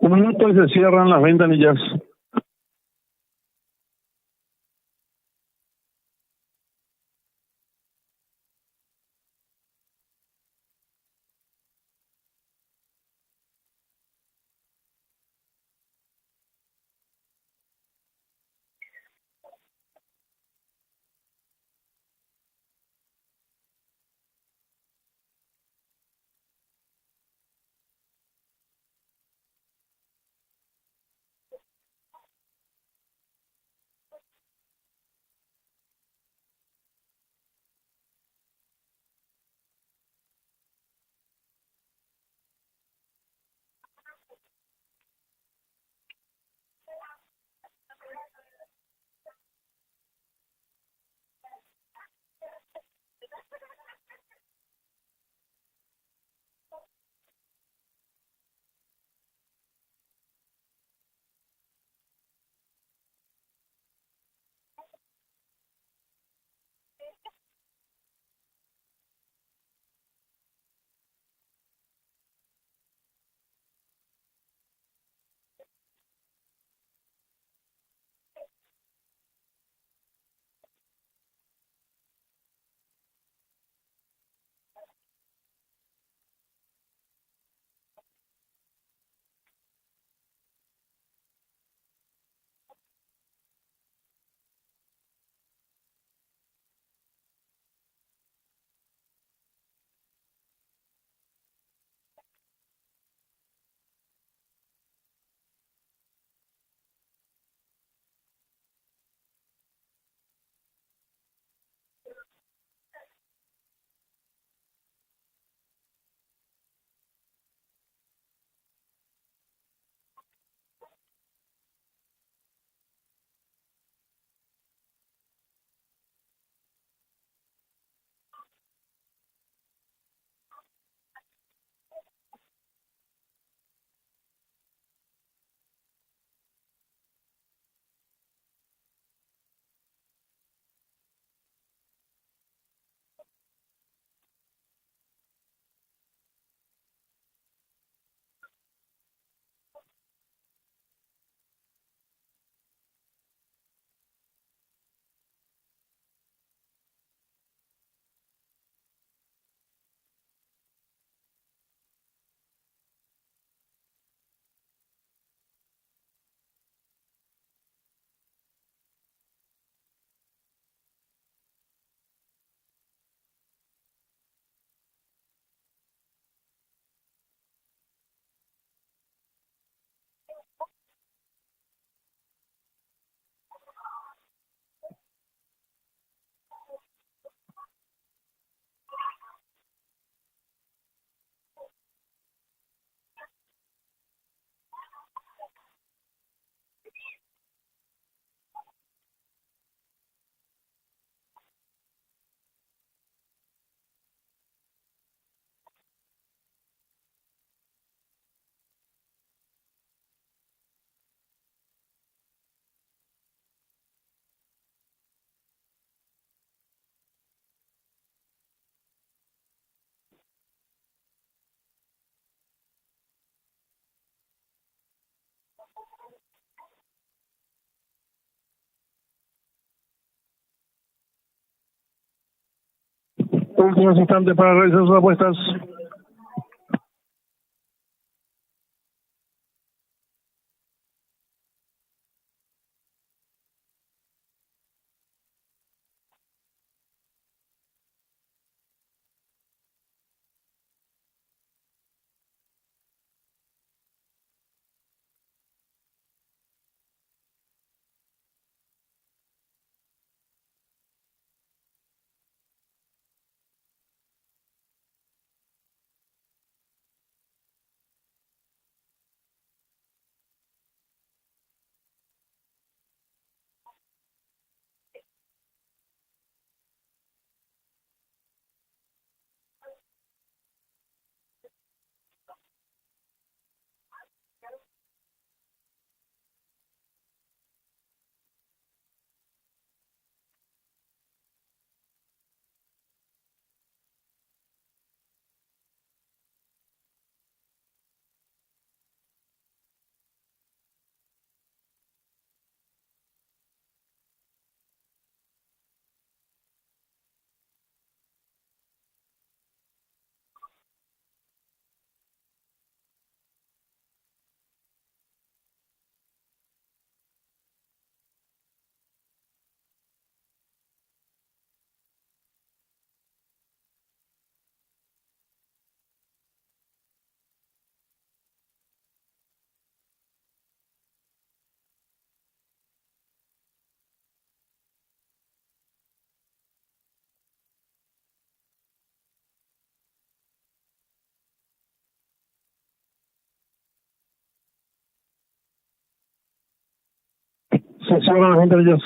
Un minuto y se cierran las ventanillas. Últimos instantes para realizar sus apuestas. Se cierran las ventanillas.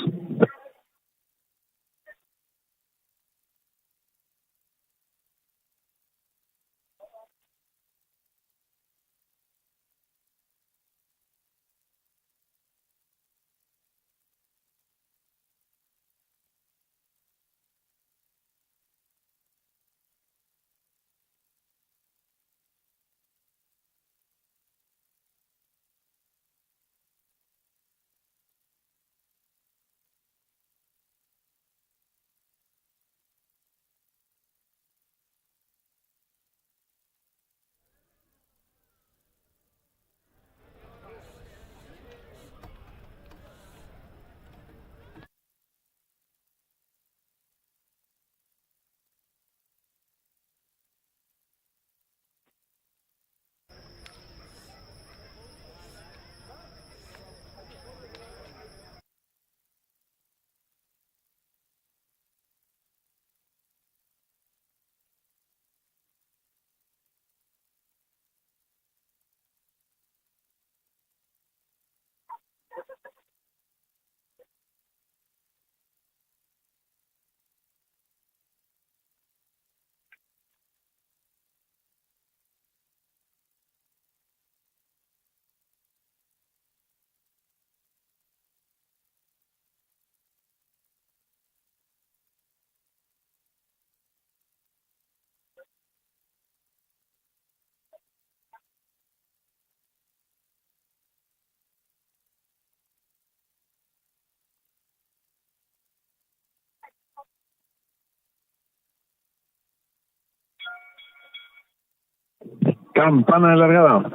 Campana de largada.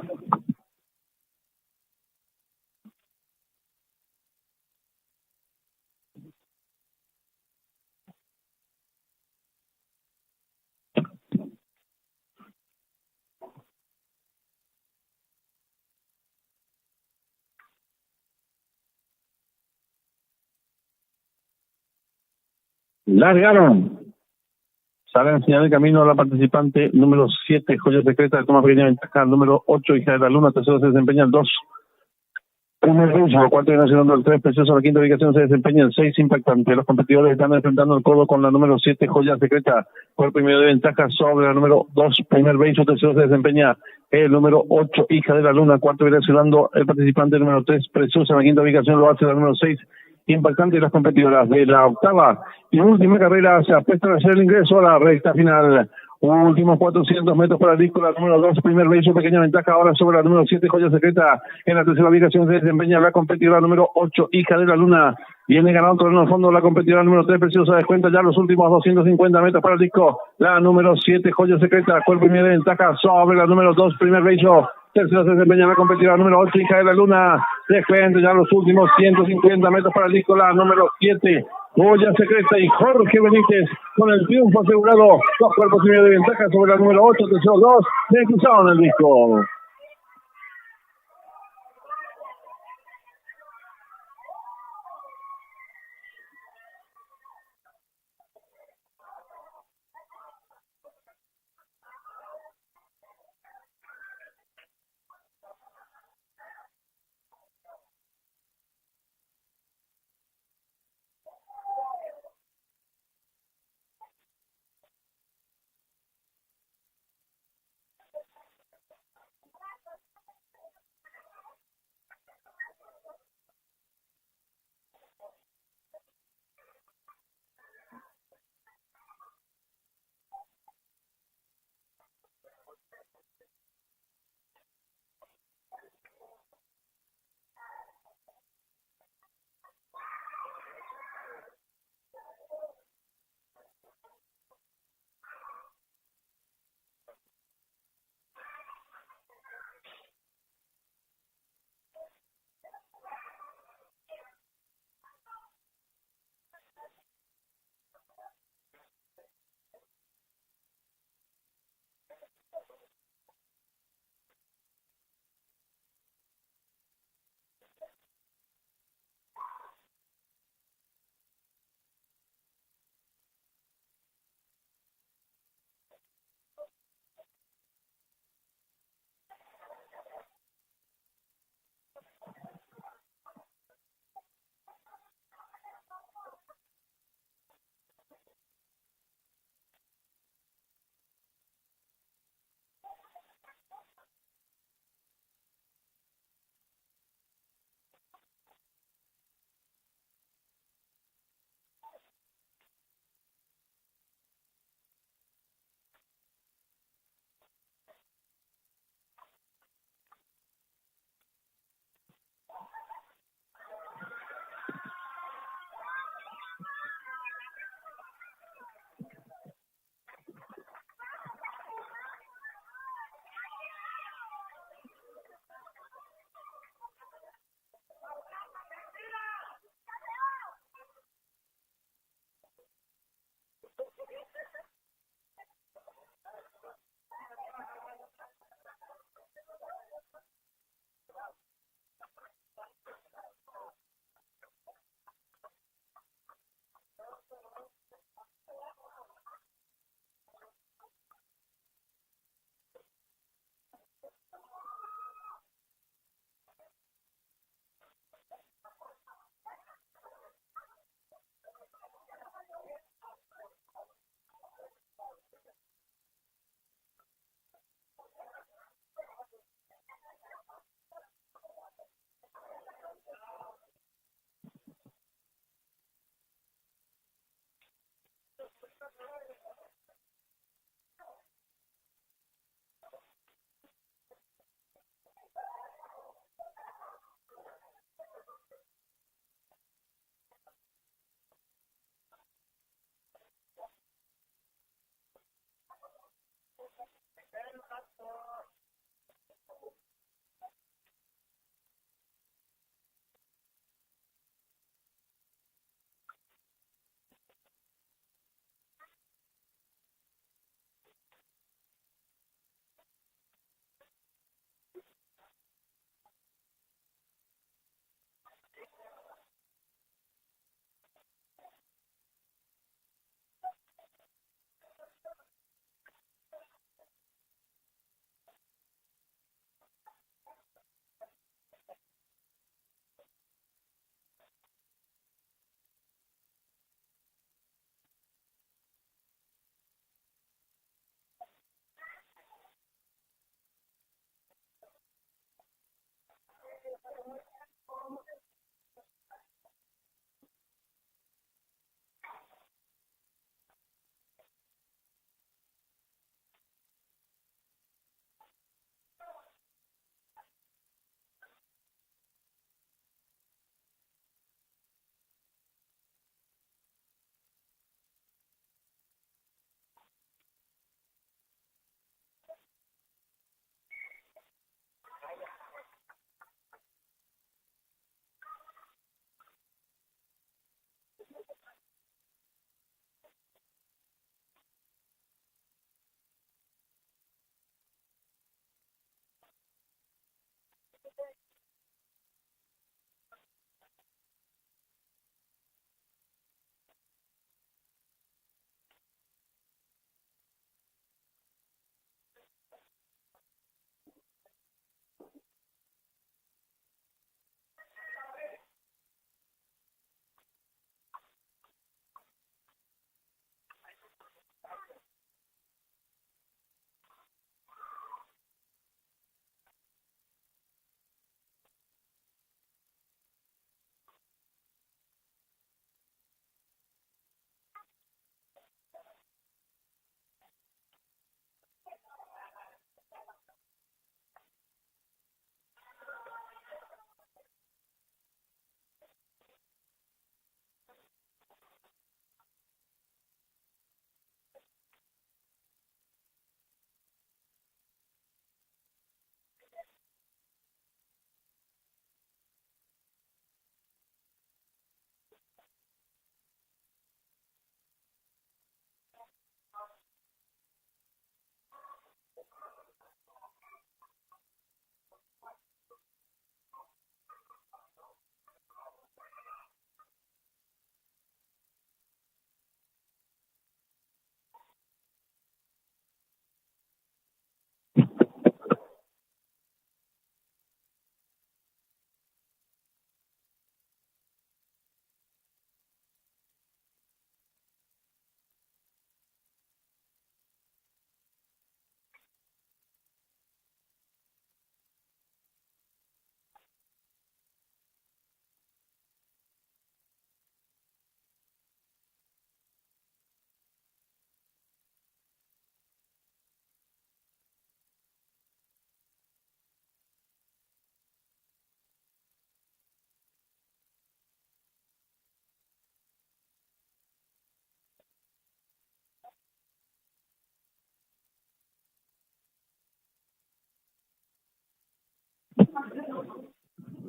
Largaron. Sale en señal de camino la participante número 7, Joya Secreta, toma pequeña ventaja. Número 8, Hija de la Luna, tercero se desempeña el 2. Primer ritmo, cuarto viene siendo el 3, Precioso, la quinta ubicación se desempeña el 6, Impactante. Los competidores están enfrentando el codo con la número 7, Joya Secreta, cuerpo y medio de ventaja sobre la número 2, Primer Beso, tercero se desempeña el número 8, Hija de la Luna, cuarto viene siendo el participante número 3, Preciosa, la quinta ubicación lo hace la número 6, Impactante. Y las competidoras de la octava y última carrera se apuestan a hacer el ingreso a la recta final. Últimos 400 metros para el disco, la número 2, Primer Beso, pequeña ventaja ahora sobre la número 7, Joya Secreta. En la tercera ubicación se desempeña la competidora número 8, Hija de la Luna. Viene ganando en el fondo la competidora número 3, Preciosa, descuenta ya los últimos 250 metros para el disco. La número 7, Joya Secreta, cuerpo y medio de ventaja sobre la número 2, Primer Beso. Tercero se desempeña la competidora número 8, Hija de la Luna. Descuenta ya los últimos 150 metros para el disco, la número 7, Joya Secreta, y Jorge Benítez con el triunfo asegurado. Dos cuerpos y medio de ventaja sobre la número 8, tercero 2, se cruzaron el disco.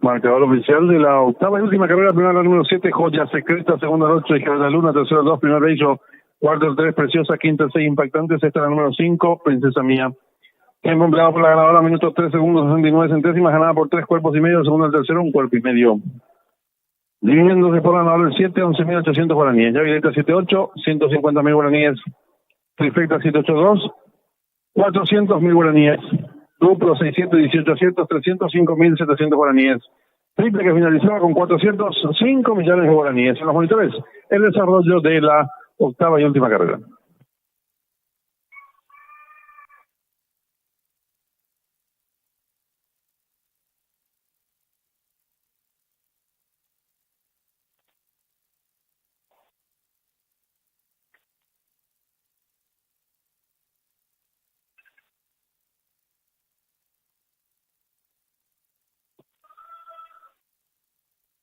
Marcador oficial de la octava y última carrera, primera número 7, Joya Secreta, segunda 8, Izquierda Luna, tercera 2, primer bello, cuarto 3, Preciosa, quinta 6, Impactante, sexta la número 5, Princesa Mía. Tiempo empleado por la ganadora, minutos 3 segundos 69 centésimas, ganada por 3 cuerpos y medio, segundo al tercero, 1 cuerpo y medio. Dividiéndose por ganador el 7, 11.800 guaraníes, ya Violeta 7-8, 150.000 guaraníes, Trifecta 782, 400.000 guaraníes. Duplo 618 aciertos, 305.700 guaraníes. Triple que finalizaba con 405 millones de guaraníes. En los monitores, el desarrollo de la octava y última carrera.